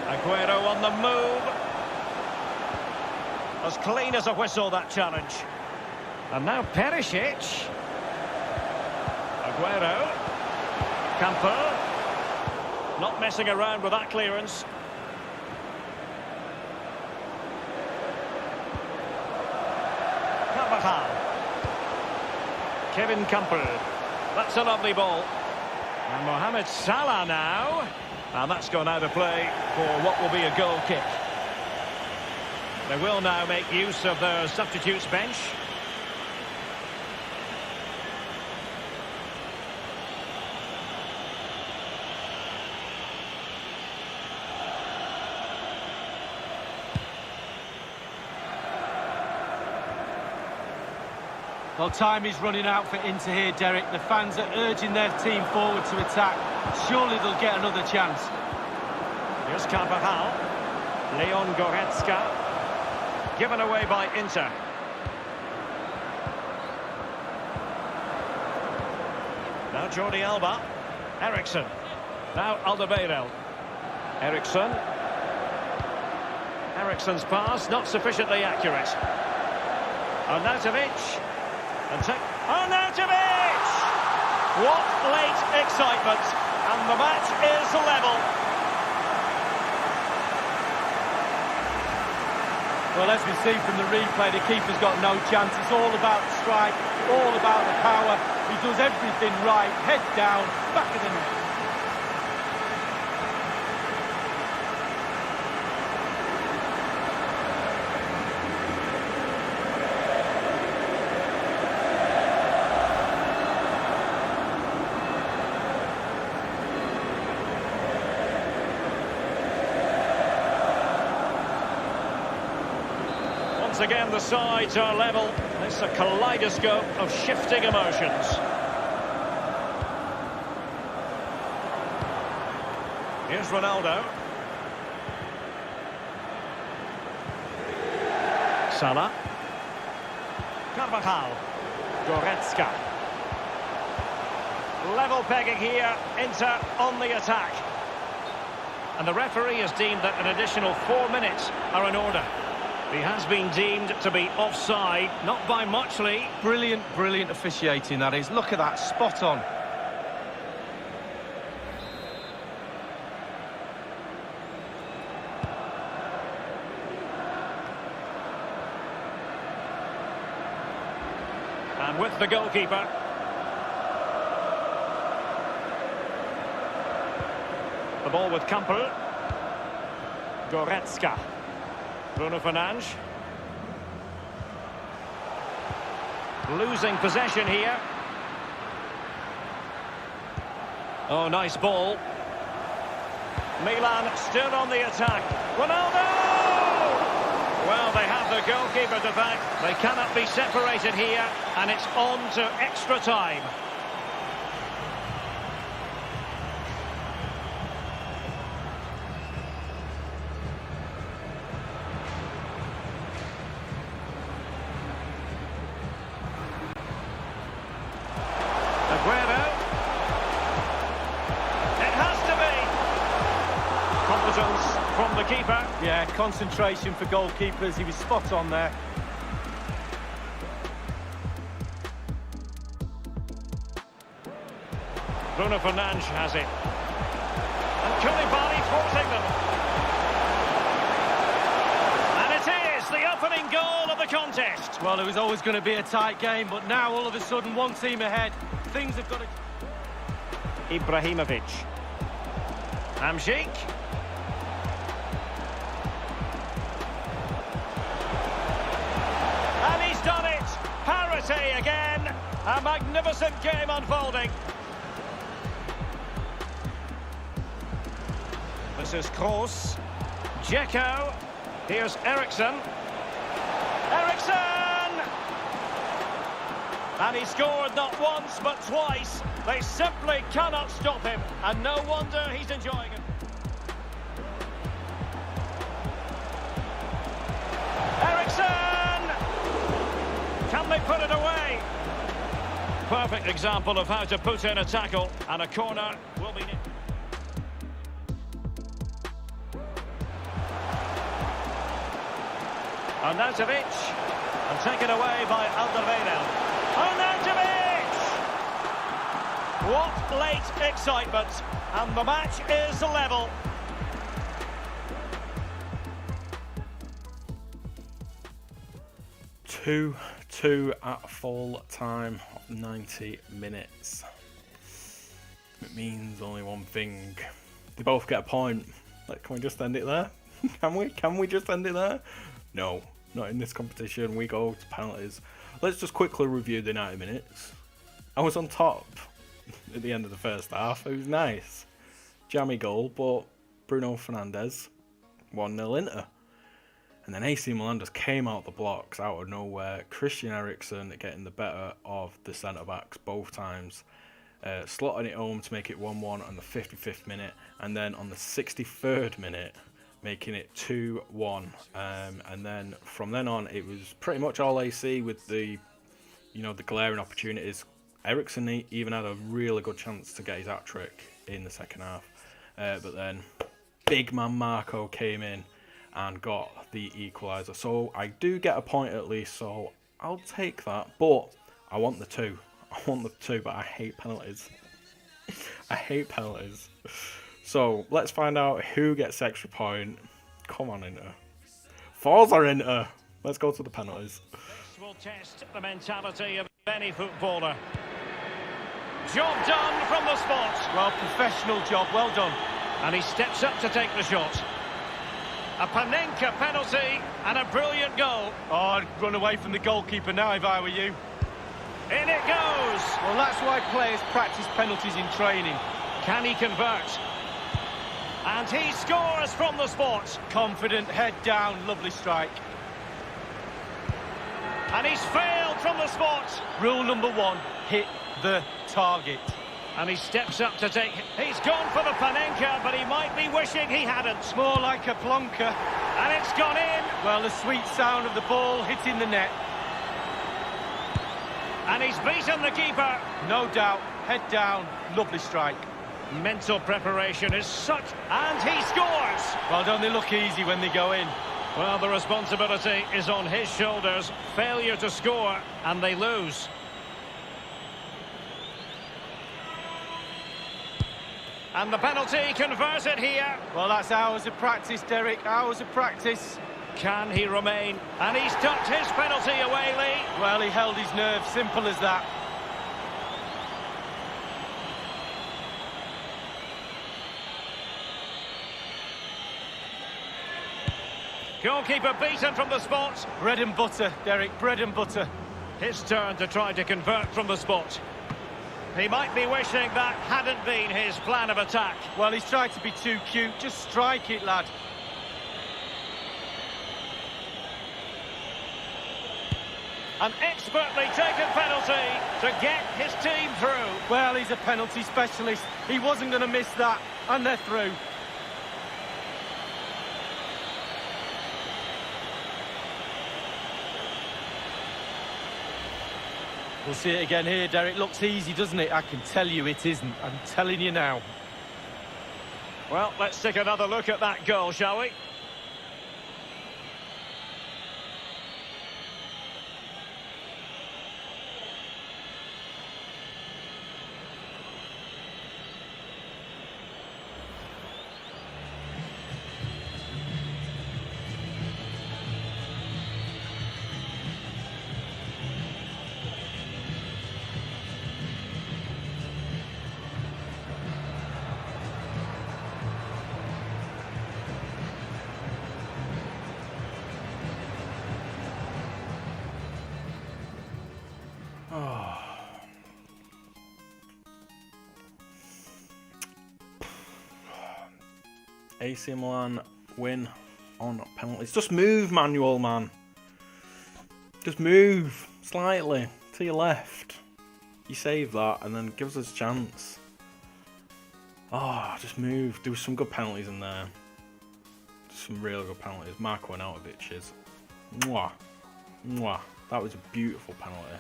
Aguero on the move. As clean as a whistle, that challenge. And now Perisic. Aguero. Campbell. Not messing around with that clearance. Kevin Campbell. That's a lovely ball. And Mohamed Salah now. And that's gone out of play for what will be a goal kick. They will now make use of their substitutes bench. Well, time is running out for Inter here, Derek. The fans are urging their team forward to attack. Surely they'll get another chance. Here's Carvajal. Leon Goretzka. Given away by Inter. Now Jordi Alba. Eriksen. Now Alderweireld. Eriksen. Eriksen's pass not sufficiently accurate. Arnautovic. Arnautovic! What late excitement. And the match is level. Well, as we see from the replay, the keeper's got no chance. It's all about the strike, all about the power. He does everything right. Head down, back of the net. Once again, the sides are level. It's a kaleidoscope of shifting emotions. Here's Ronaldo. Salah. Carvajal. Goretzka. Level pegging here. Inter on the attack. And the referee has deemed that an additional 4 minutes are in order. He has been deemed to be offside, not by much, Lee. Brilliant, brilliant officiating, that is. Look at that, spot on. with the goalkeeper. The ball with Campbell. Goretzka. Bruno Fernandes. Losing possession here. Oh, nice ball. Milan still on the attack. Ronaldo! Well, they have the goalkeeper to thank. They cannot be separated here, and it's on to extra time. Aguero. It has to be. Competence from the keeper. Yeah, concentration for goalkeepers. He was spot on there. Bruno Fernandes has it. And Koulibaly forcing them. And it is the opening goal of the contest. Well, it was always going to be a tight game, but now all of a sudden one team ahead. Things have got to... Ibrahimovic. Hamsik. And he's done it. Parity again. A magnificent game unfolding. This is Kroos. Dzeko. Here's Eriksson. Eriksson! And he scored not once but twice. They simply cannot stop him. And no wonder he's enjoying it. Eriksson! Can they put it away? Perfect example of how to put in a tackle. And a corner will be... Arnautovic, and taken away by Alderweireld. Arnautovic! What late excitement, and the match is level. Two at full time of 90 minutes. It means only one thing. They both get a point. Like, can we just end it there? Can we just end it there? No. Not in this competition, we go to penalties. Let's just quickly review the 90 minutes. I was on top at the end of the first half. It was nice. Jammy goal, but Bruno Fernandes 1-0 Inter. And then AC Milan just came out the blocks out of nowhere. Christian Eriksen getting the better of the centre-backs both times. Slotting it home to make it 1-1 on the 55th minute. And then on the 63rd minute... making it 2-1, and then from then on it was pretty much all AC with the glaring opportunities. Eriksen even had a really good chance to get his hat-trick in the second half, but then big man Marco came in and got the equaliser. So I do get a point at least, so I'll take that, but I want the two, but I hate penalties. I hate penalties. So, let's find out who gets extra point. Come on, Inter. Forza Inter. Let's go to the penalties. This will test the mentality of any footballer. Job done from the spot. Well, professional job, well done. And he steps up to take the shot. A Panenka penalty and a brilliant goal. Oh, I'd run away from the goalkeeper now if I were you. In it goes. Well, that's why players practice penalties in training. Can he convert? And he scores from the spot. Confident, head down, lovely strike. And he's failed from the spot. Rule number one, hit the target. And he steps up to take... He's gone for the Panenka, but he might be wishing he hadn't. More like a plonker. And it's gone in. Well, the sweet sound of the ball hitting the net. And he's beaten the keeper. No doubt, head down, lovely strike. Mental preparation is such... And he scores! Well, don't they look easy when they go in? Well, the responsibility is on his shoulders. Failure to score, and they lose. And the penalty converted here. Well, that's hours of practice, Derek, hours of practice. Can he remain? And he's tucked his penalty away, Lee. Well, he held his nerve, simple as that. Goalkeeper beaten from the spot. Bread and butter, Derek, bread and butter. His turn to try to convert from the spot. He might be wishing that hadn't been his plan of attack. Well, he's tried to be too cute. Just strike it, lad. An expertly taken penalty to get his team through. Well, he's a penalty specialist. He wasn't going to miss that, and they're through. We'll see it again here, Derek. Looks easy, doesn't it? I can tell you it isn't. I'm telling you now. Well, let's take another look at that goal, shall we? AC Milan win on penalties. Just move, Manuel, man. Just move slightly to your left. You save that and then gives us a chance. Just move. There was some good penalties in there. Some really good penalties. Marko Arnautovic's. Mwah. Mwah. That was a beautiful penalty.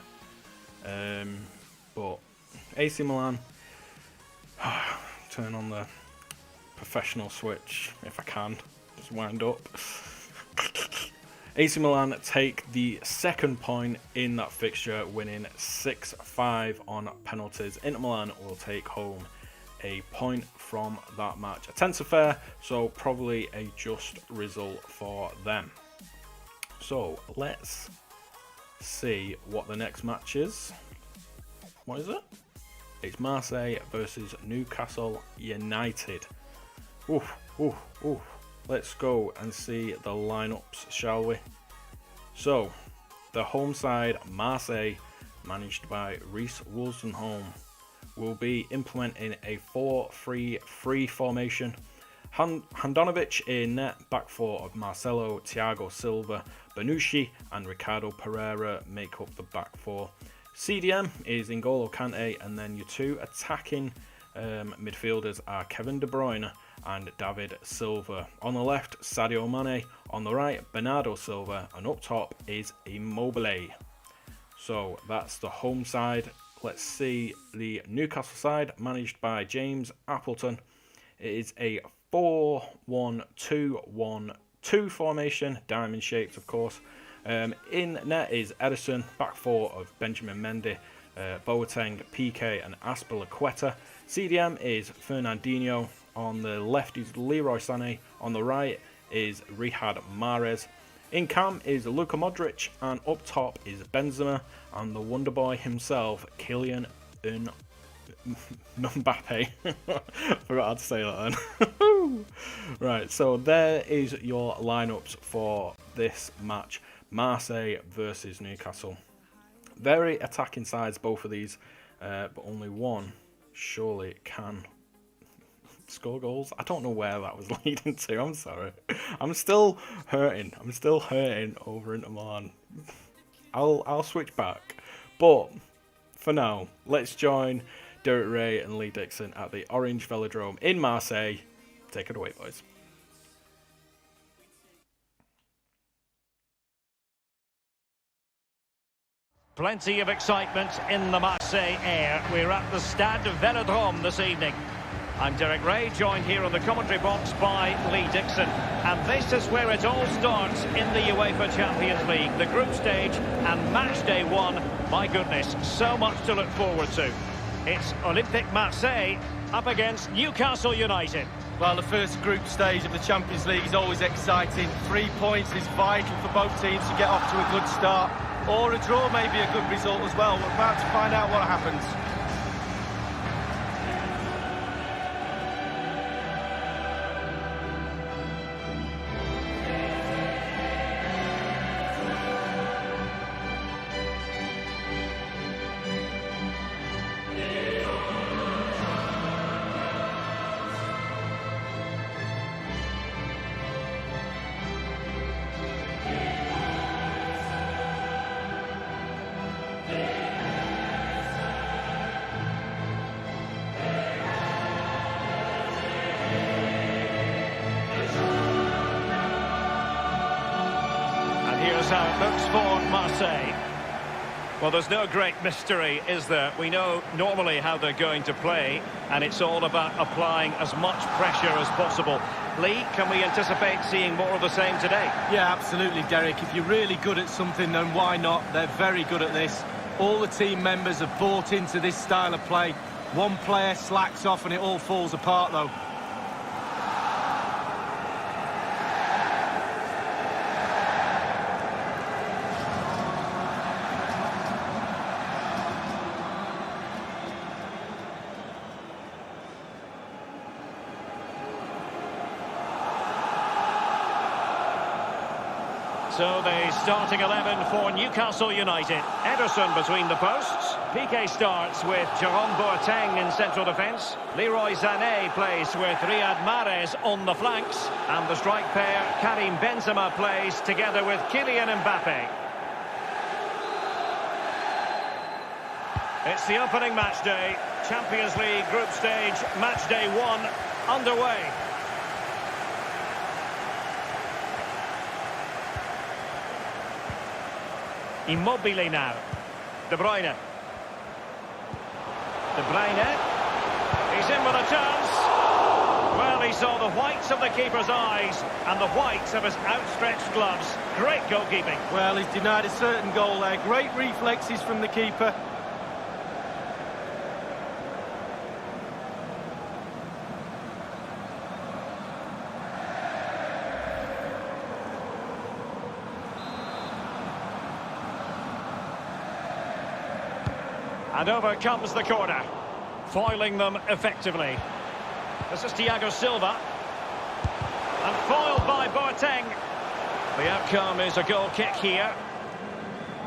But AC Milan, turn on the professional switch if I can. Just wind up. AC Milan take the second point in that fixture, winning 6-5 on penalties. Inter Milan will take home a point from that match. A tense affair, so probably a just result for them. So let's see what the next match is. What is it? It's Marseille versus Newcastle United. Oof, oof, oof. Let's go and see the lineups, shall we? So, the home side, Marseille, managed by Reece Wolstenholme, will be implementing a 4-3-3 formation. Handanovic in net, back four of Marcelo, Thiago Silva, Bonucci and Ricardo Pereira make up the back four. CDM is N'Golo Kante, and then your two attacking midfielders are Kevin De Bruyne and David Silva. On the left, Sadio Mane. On the right, Bernardo Silva. And up top is Immobile. So that's the home side. Let's see the Newcastle side, managed by James Appleton. It is a 4-1-2-1-2 formation, diamond shaped, of course. In net is Ederson, back four of Benjamin Mendy, Boateng, Piqué and Azpilicueta. CDM is Fernandinho. On the left is Leroy Sané. On the right is Riyad Mahrez. In cam is Luka Modric, and up top is Benzema and the wonder boy himself, Kylian Mbappe. Forgot how to say that then. Right, so there is your lineups for this match. Marseille versus Newcastle. Very attacking sides, both of these, but only one surely can score goals. I don't know where that was leading to. I'm sorry. I'm still hurting. Over Inter Milan. I'll switch back. But for now, let's join Derek Ray and Lee Dixon at the Orange Velodrome in Marseille. Take it away, boys. Plenty of excitement in the Marseille air. We're at the Stade Velodrome this evening. I'm Derek Ray, joined here on the commentary box by Lee Dixon. And this is where it all starts in the UEFA Champions League. The group stage and match day one. My goodness, so much to look forward to. It's Olympique Marseille up against Newcastle United. Well, the first group stage of the Champions League is always exciting. 3 points is vital for both teams to get off to a good start. Or a draw may be a good result as well. We're about to find out what happens. Here's how it looks for Marseille. Well, there's no great mystery, is there? We know normally how they're going to play, and it's all about applying as much pressure as possible. Lee, can we anticipate seeing more of the same today? Yeah, absolutely, Derek. If you're really good at something, then why not? They're very good at this. All the team members have bought into this style of play. One player slacks off and it all falls apart, though. So the starting 11 for Newcastle United. Ederson between the posts. Piqué starts with Jerome Boateng in central defence. Leroy Sané plays with Riyad Mahrez on the flanks. And the strike pair, Karim Benzema, plays together with Kylian Mbappe. It's the opening match day. Champions League group stage, match day 1 underway. Immobile now. De Bruyne. He's in with a chance. Well, he saw the whites of the keeper's eyes and the whites of his outstretched gloves. Great goalkeeping. Well, he's denied a certain goal there. Great reflexes from the keeper. And over comes the corner, foiling them effectively. This is Thiago Silva. And foiled by Boateng. The outcome is a goal kick here.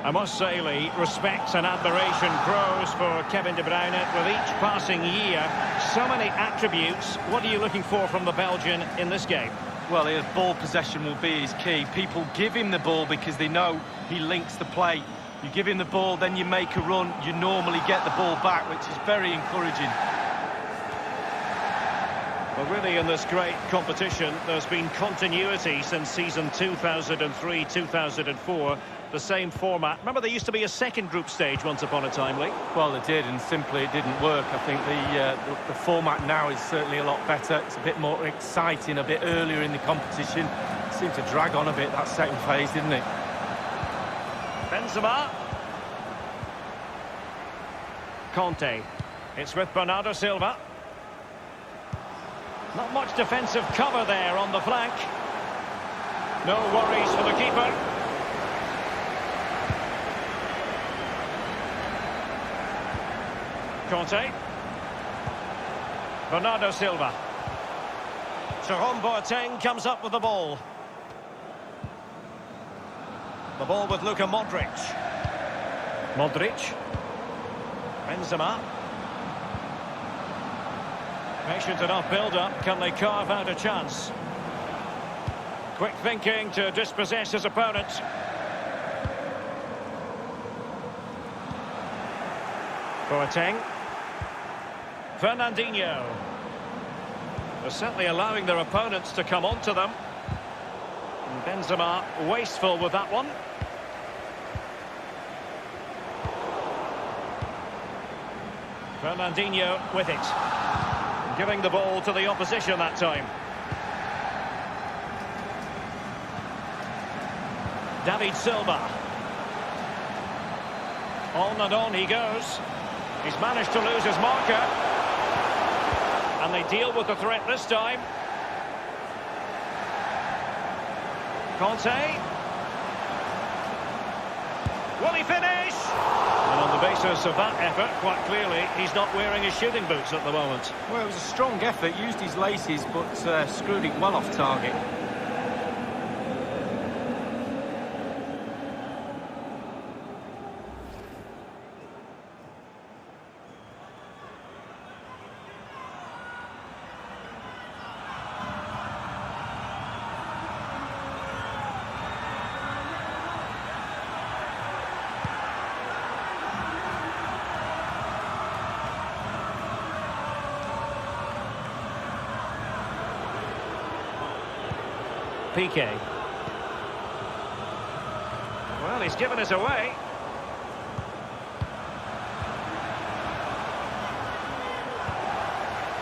I must say, Lee, respect and admiration grows for Kevin De Bruyne with each passing year. So many attributes. What are you looking for from the Belgian in this game? Well, his ball possession will be his key. People give him the ball because they know he links the play. You give him the ball, then you make a run, you normally get the ball back, which is very encouraging. Well, really, in this great competition, there's been continuity since season 2003-2004. The same format. Remember, there used to be a second group stage once upon a time, Lee? Well, it did, and simply it didn't work. I think the format now is certainly a lot better. It's a bit more exciting, a bit earlier in the competition. It seemed to drag on a bit, that second phase, didn't it? Benzema. Conte. It's with Bernardo Silva. Not much defensive cover there on the flank. No worries for the keeper. Conte. Bernardo Silva. Jerome Boateng comes up with the ball. The ball with Luka Modric. Benzema. Patient enough build-up. Can they carve out a chance? Quick thinking to dispossess his opponent. Boateng. Fernandinho. They're certainly allowing their opponents to come onto them. And Benzema wasteful with that one. Fernandinho with it. Giving the ball to the opposition that time. David Silva. On and on he goes. He's managed to lose his marker. And they deal with the threat this time. Conte. Will he finish? And on the basis of that effort, quite clearly, he's not wearing his shooting boots at the moment. Well, it was a strong effort, used his laces, but screwed it well off target. Piqué. Well, he's given us away.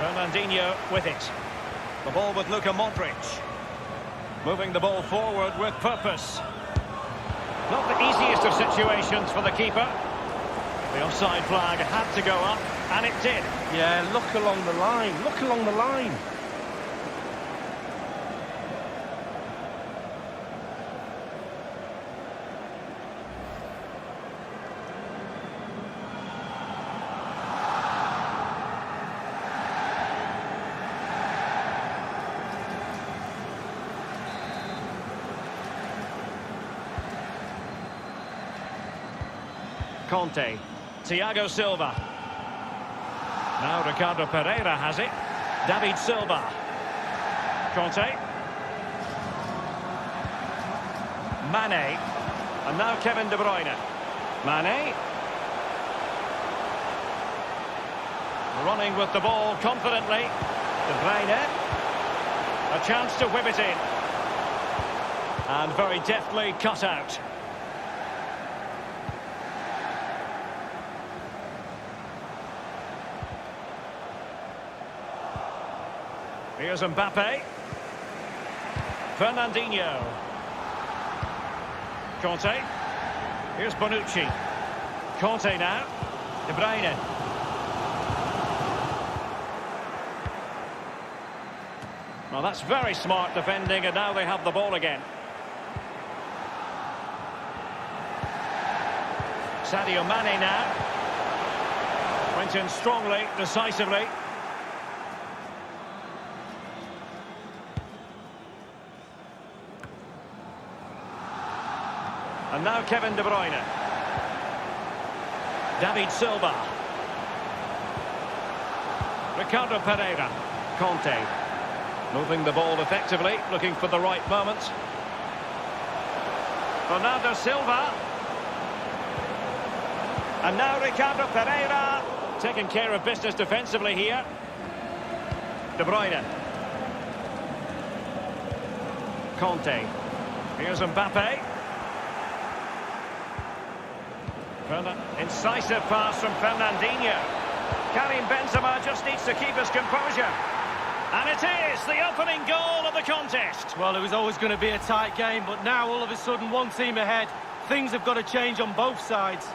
Fernandinho with it. The ball with Luka Modric. Moving the ball forward with purpose. Not the easiest of situations for the keeper. The offside flag had to go up, and it did. Yeah, look along the line. Look along the line. Conte, Thiago Silva. Now Ricardo Pereira has it. David Silva. Conte. Mane. And now Kevin De Bruyne. Mane. Running with the ball confidently. De Bruyne. A chance to whip it in. And very deftly cut out. Here's Mbappe. Fernandinho. Conte. Here's Bonucci. Conte now. De Bruyne. Well, that's very smart defending, and now they have the ball again. Sadio Mane now. Went in strongly, decisively. And now Kevin De Bruyne. David Silva. Ricardo Pereira. Conte. Moving the ball effectively, looking for the right moment. Bernardo Silva. And now Ricardo Pereira. Taking care of business defensively here. De Bruyne. Conte. Here's Mbappe. Incisive pass from Fernandinho. Karim Benzema just needs to keep his composure. And it is the opening goal of the contest. Well, it was always going to be a tight game, but now all of a sudden one team ahead. Things have got to change on both sides.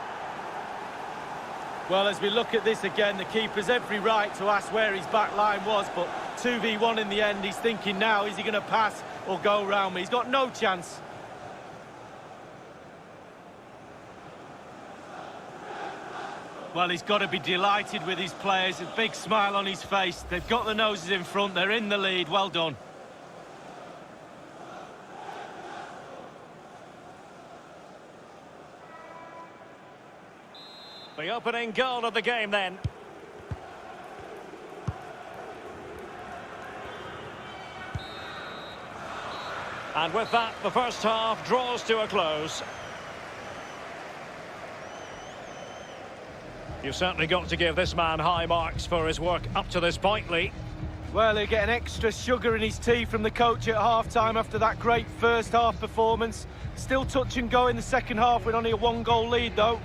Well, as we look at this again, the keeper's every right to ask where his back line was, but 2v1 in the end. He's thinking now, is he going to pass or go round me? He's got no chance. Well, he's got to be delighted with his players. A big smile on his face. They've got the noses in front. They're in the lead. Well done. The opening goal of the game then. And with that, the first half draws to a close. You've certainly got to give this man high marks for his work up to this point, Lee. Well, he'll get an extra sugar in his tea from the coach at half-time after that great first-half performance. Still touch and go in the second half with only a one-goal lead, though.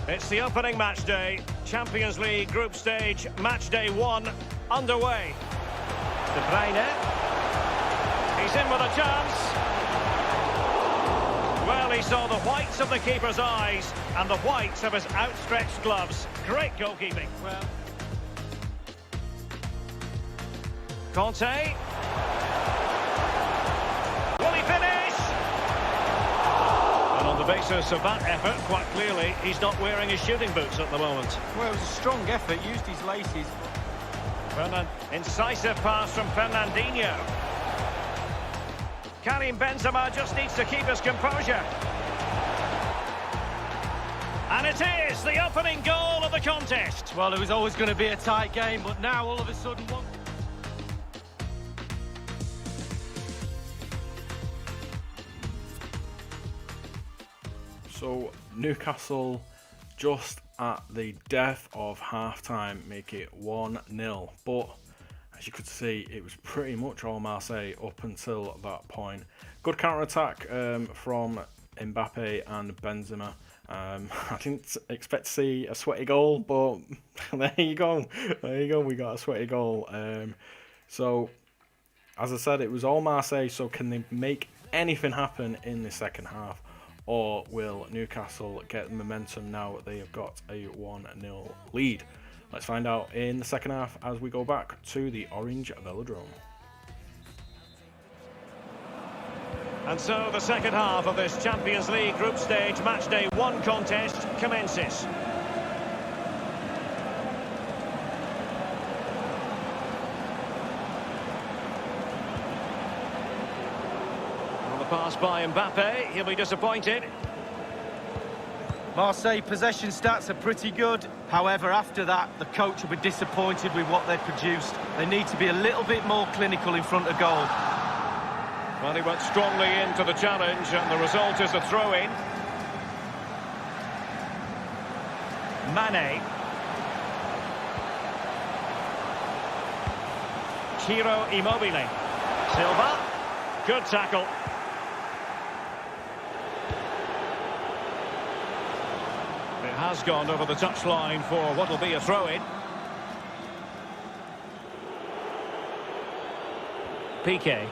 It's the opening match day. Champions League group stage, match day 1, underway. De Bruyne. He's in with a chance. Well, he's saw the whites of the keeper's eyes and the whites of his outstretched gloves. Great goalkeeping. Well, Conte. Will he finish? And on the basis of that effort, quite clearly, he's not wearing his shooting boots at the moment. well, it was a strong effort, used his laces. Incisive pass from Fernandinho. Karim Benzema just needs to keep his composure. And it is the opening goal of the contest. Well, it was always going to be a tight game, but now all of a sudden... So Newcastle, just at the death of half-time, make it 1-0. But as you could see, it was pretty much all Marseille up until that point. Good counter-attack from Mbappe and Benzema. I didn't expect to see a sweaty goal, but there you go. There you go, we got a sweaty goal. So, as I said, it was all Marseille, so can they make anything happen in the second half? Or will Newcastle get momentum now they have got a 1-0 lead? Let's find out in the second half as we go back to the Orange Velodrome. And so the second half of this Champions League group stage matchday 1 contest commences. On the pass by Mbappe, he'll be disappointed. Marseille possession stats are pretty good. However, after that, the coach will be disappointed with what they've produced. They need to be a little bit more clinical in front of goal. Well, he went strongly into the challenge, and the result is a throw-in. Mane. Ciro Immobile. Silva. Good tackle. It has gone over the touchline for what will be a throw-in. Piqué.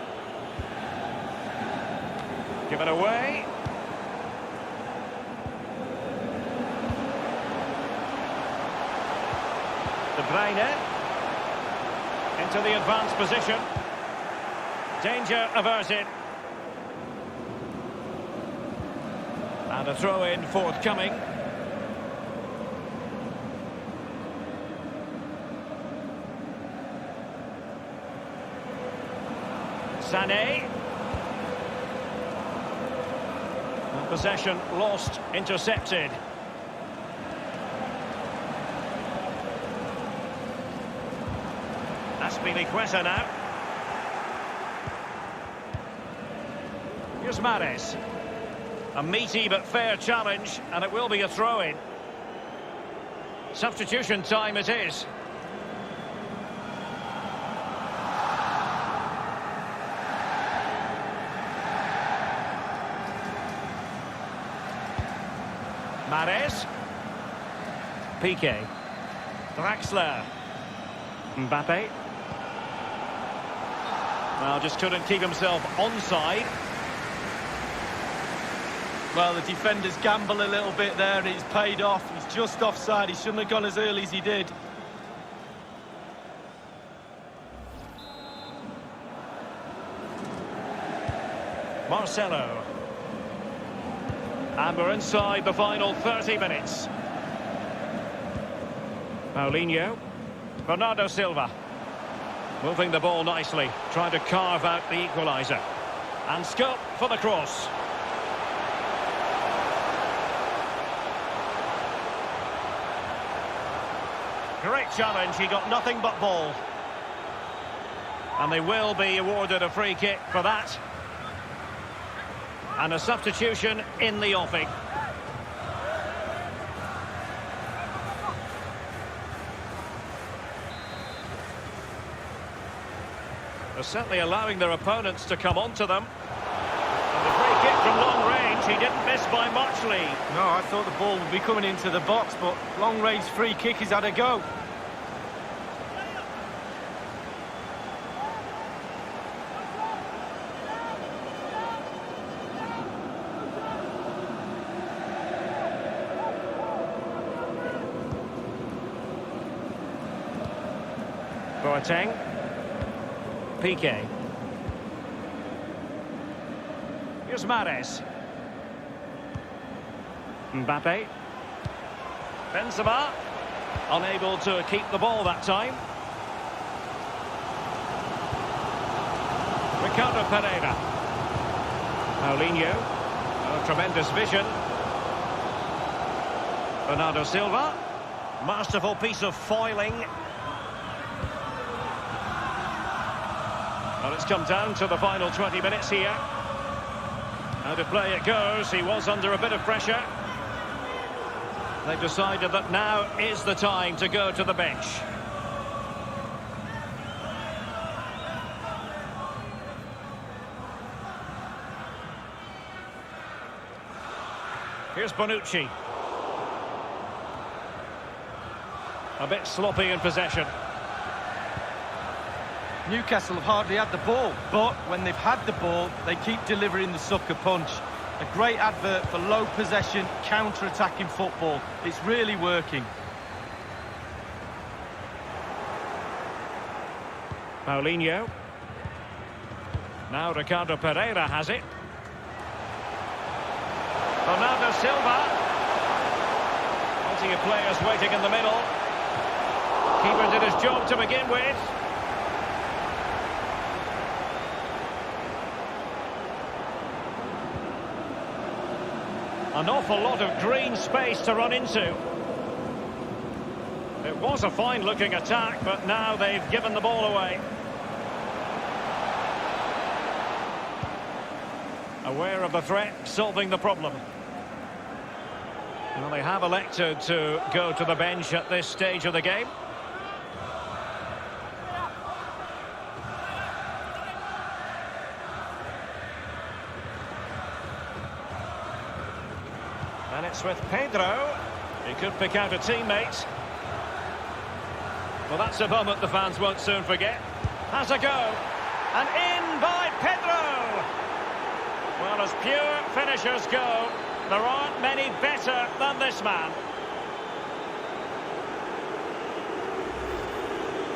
Give it away. De Bruyne. Into the advanced position. Danger averted. And a throw-in forthcoming. Sané. Possession lost, intercepted. Aspilicueta now. Here's Mahrez. A meaty but fair challenge, and it will be a throw-in. Substitution time it is. Mahrez. Piqué. Draxler. Mbappe. Well, just couldn't keep himself onside. Well, the defenders gamble a little bit there, and it's paid off. He's just offside. He shouldn't have gone as early as he did. Marcelo. And we're inside the final 30 minutes. Paulinho. Bernardo Silva. Moving the ball nicely, trying to carve out the equaliser. And scope for the cross. Great challenge, he got nothing but ball. And they will be awarded a free kick for that. And a substitution in the offing. They're certainly allowing their opponents to come onto them. And the free kick from long range, he didn't miss by much, Lee. No, I thought the ball would be coming into the box, but long-range free kick, he's had a go. Boateng. Piqué. Here's Mahrez. Mbappe. Benzema. Unable to keep the ball that time. Ricardo Pereira. Paulinho. Oh, tremendous vision. Bernardo Silva. Masterful piece of foiling. Well, it's come down to the final 20 minutes here. How to play it goes. He was under a bit of pressure. They've decided that now is the time to go to the bench. Here's Bonucci. A bit sloppy in possession. Newcastle have hardly had the ball, but when they've had the ball, they keep delivering the sucker punch. A great advert for low possession, counter-attacking football. It's really working. Paulinho. Now Ricardo Pereira has it. Bernardo Silva. Plenty of players waiting in the middle. Keeper did his job to begin with. An awful lot of green space to run into. It was a fine-looking attack, but now they've given the ball away. Aware of the threat, solving the problem. Well, they have elected to go to the bench at this stage of the game. And it's with Pedro. He could pick out a teammate. Well, that's a moment the fans won't soon forget. Has a go. And in by Pedro. Well, as pure finishers go, there aren't many better than this man.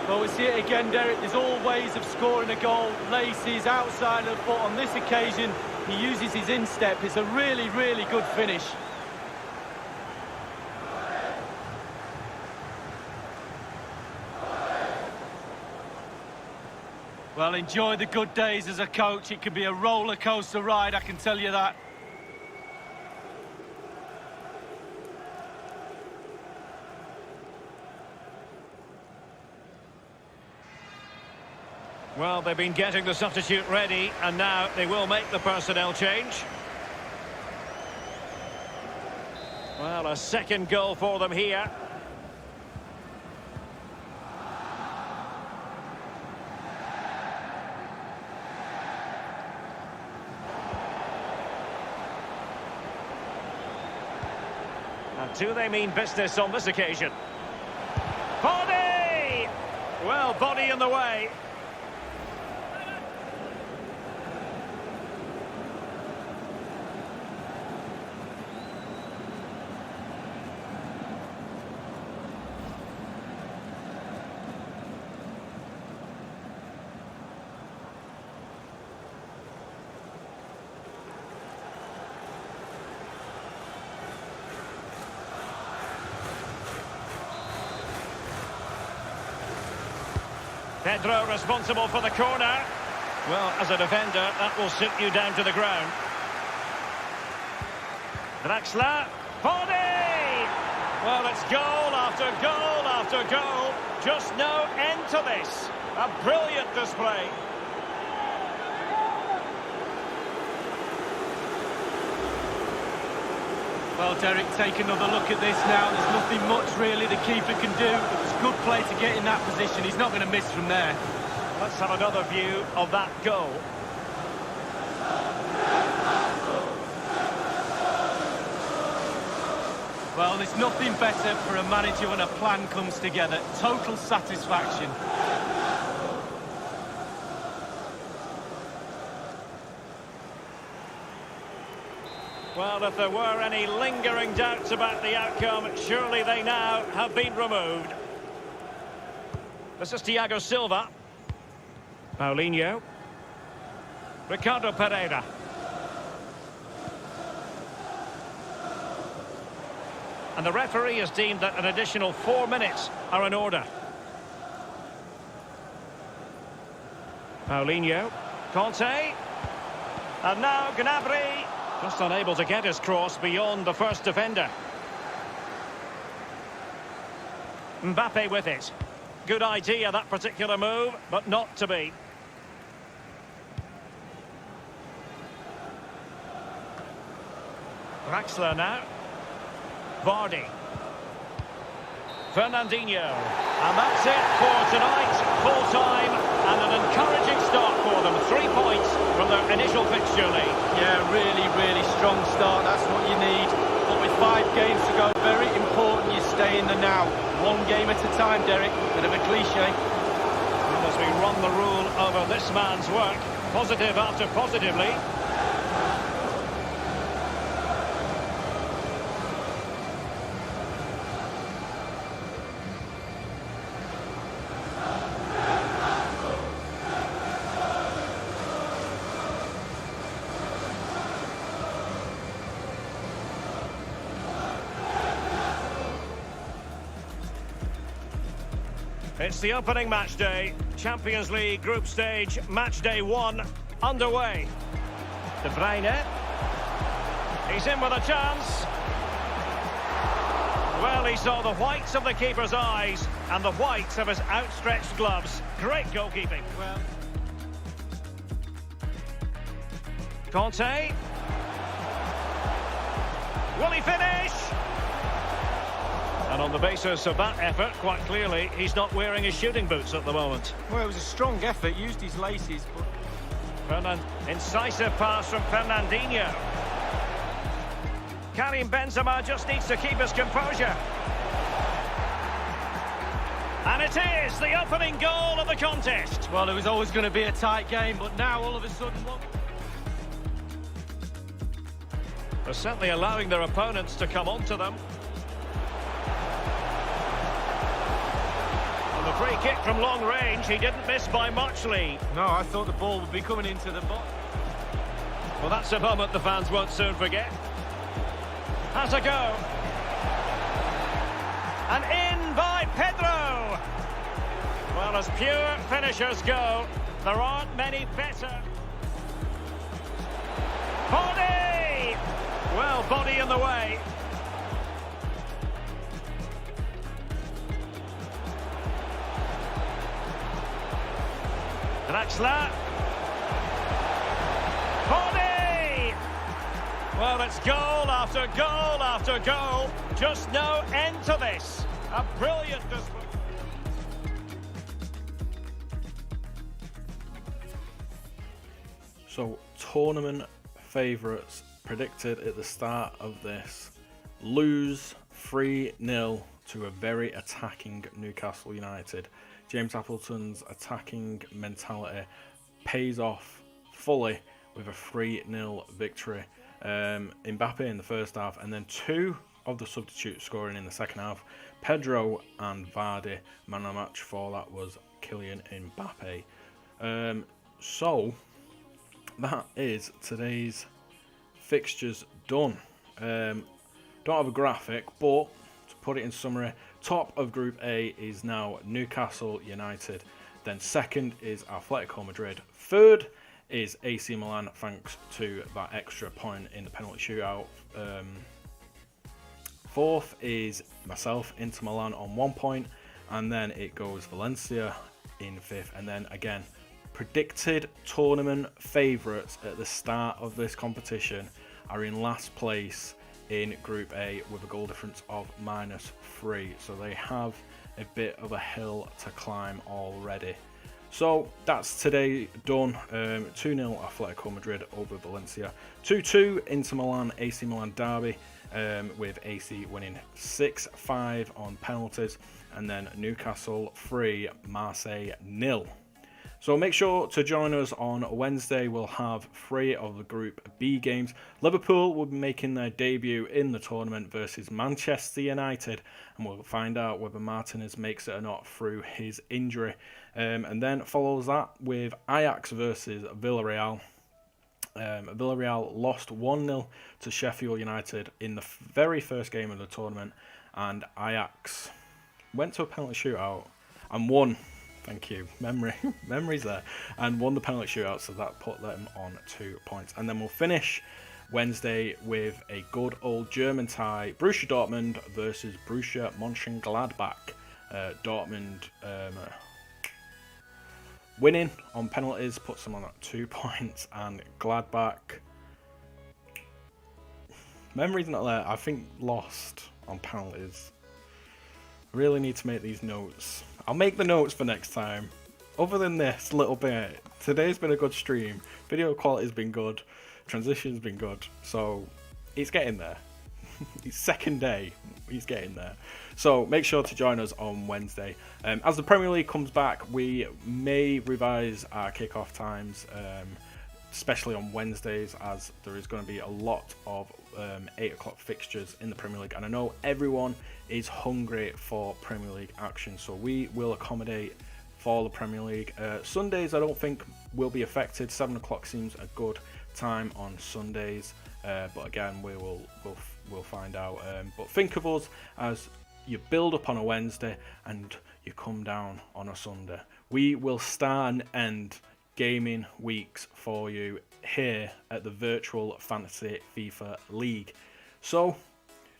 Well, we see it again, Derek. There's all ways of scoring a goal. Laces, outside of the foot. On this occasion, he uses his instep. It's a really, really good finish. Well, enjoy the good days as a coach. It can be a roller coaster ride, I can tell you that. Well, they've been getting the substitute ready, and now they will make the personnel change. Well, a second goal for them here. And do they mean business on this occasion? Body! Well, body in the way. Pedro responsible for the corner. Well, as a defender, that will sit you down to the ground. Draxler. Body! Well, it's goal after goal after goal. Just no end to this. A brilliant display. Well, Derek, take another look at this now. There's nothing much, really, the keeper can do. It was good play to get in that position. He's not going to miss from there. Let's have another view of that goal. Well, there's nothing better for a manager when a plan comes together. Total satisfaction. Well, if there were any lingering doubts about the outcome, surely they now have been removed. This is Thiago Silva. Paulinho. Ricardo Pereira. And the referee has deemed that an additional 4 minutes are in order. Paulinho. Conte. And now Gnabry. Just unable to get his cross beyond the first defender. Mbappe with it. Good idea, that particular move, but not to be. Draxler now. Vardy. Fernandinho. And that's it for tonight. Full time and an encouraging start for them. 3 points from their initial fixture lead. Yeah, really strong start. That's what you need. But with 5 games to go, very important you stay in the now. 1 game at a time, Derek. Bit of a cliche. And as we run the rule over this man's work, positive after positively. It's the opening match day, Champions League group stage, match day 1, underway. De Bruyne. He's in with a chance. Well, he saw the whites of the keeper's eyes and the whites of his outstretched gloves. Great goalkeeping. Well, Conte. Will he finish? And on the basis of that effort, quite clearly, he's not wearing his shooting boots at the moment. well, it was a strong effort. Used his laces, but Incisive pass from Fernandinho. Karim Benzema just needs to keep his composure. And it is the opening goal of the contest. well, it was always going to be a tight game. But now, all of a sudden, look. They're certainly allowing their opponents to come onto them. And the free kick from long range, he didn't miss by much, Lee. No, I thought the ball would be coming into the box. Well, that's a moment the fans won't soon forget. Has a go. And in by Pedro. Well, as pure finishers go, there aren't many better. Body! Well, body in the way. Draxler. Body! Well, it's goal after goal after goal. Just no end to this. A brilliant display. So, tournament favourites predicted at the start of this lose 3-0 to a very attacking Newcastle United. James Appleton's attacking mentality pays off fully with a 3-0 victory. Mbappe in the first half, and then 2 of the substitutes scoring in the second half. Pedro and Vardy. Man of the match for that was Kylian Mbappe. So that is today's fixtures done. Don't have a graphic, but to put it in summary, top of Group A is now Newcastle United. Then second is Atletico Madrid. Third is AC Milan, thanks to that extra point in the penalty shootout. Fourth is myself, Inter Milan on 1 point, and then it goes Valencia in fifth, and then again predicted tournament favourites at the start of this competition are in last place in Group A with a goal difference of -3, so they have a bit of a hill to climb already. So that's today done. 2-0 Atletico Madrid over Valencia, 2-2 Inter Milan AC Milan derby, with AC winning 6-5 on penalties, and then Newcastle 3 Marseille 0. So make sure to join us on Wednesday. We'll have 3 of the Group B games. Liverpool will be making their debut in the tournament versus Manchester United, and we'll find out whether Martinez makes it or not through his injury. And then follows that with Ajax versus Villarreal. Villarreal lost 1-0 to Sheffield United in the very first game of the tournament, and Ajax went to a penalty shootout and won. Thank you. Memories there. And won the penalty shootout, so that put them on 2 points. And then we'll finish Wednesday with a good old German tie. Borussia Dortmund versus Borussia Mönchengladbach. Dortmund winning on penalties puts them on 2 points. And Gladbach, memories not there. I think lost on penalties. Really need to make these notes. I'll make the notes for next time. Other than this little bit, today's been a good stream. Video quality's been good. Transition's been good. So, it's getting there. It's second day. He's getting there. So, make sure to join us on Wednesday. As the Premier League comes back, we may revise our kickoff times, especially on Wednesdays, as there is going to be a lot of 8 o'clock fixtures in the Premier League. And I know everyone is hungry for Premier League action, so we will accommodate for the Premier League. Sundays I don't think will be affected. 7 o'clock seems a good time on Sundays, but again we'll find out. But think of us as you build up on a Wednesday and you come down on a Sunday. We will start and end gaming weeks for you here at the Virtual Fantasy FIFA League. So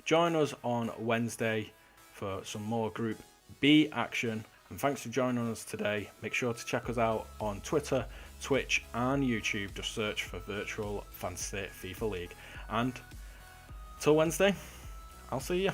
join us on Wednesday for some more Group B action, and thanks for joining us today. Make sure to check us out on Twitter, Twitch and YouTube. Just search for Virtual Fantasy FIFA League. And till Wednesday, I'll see you.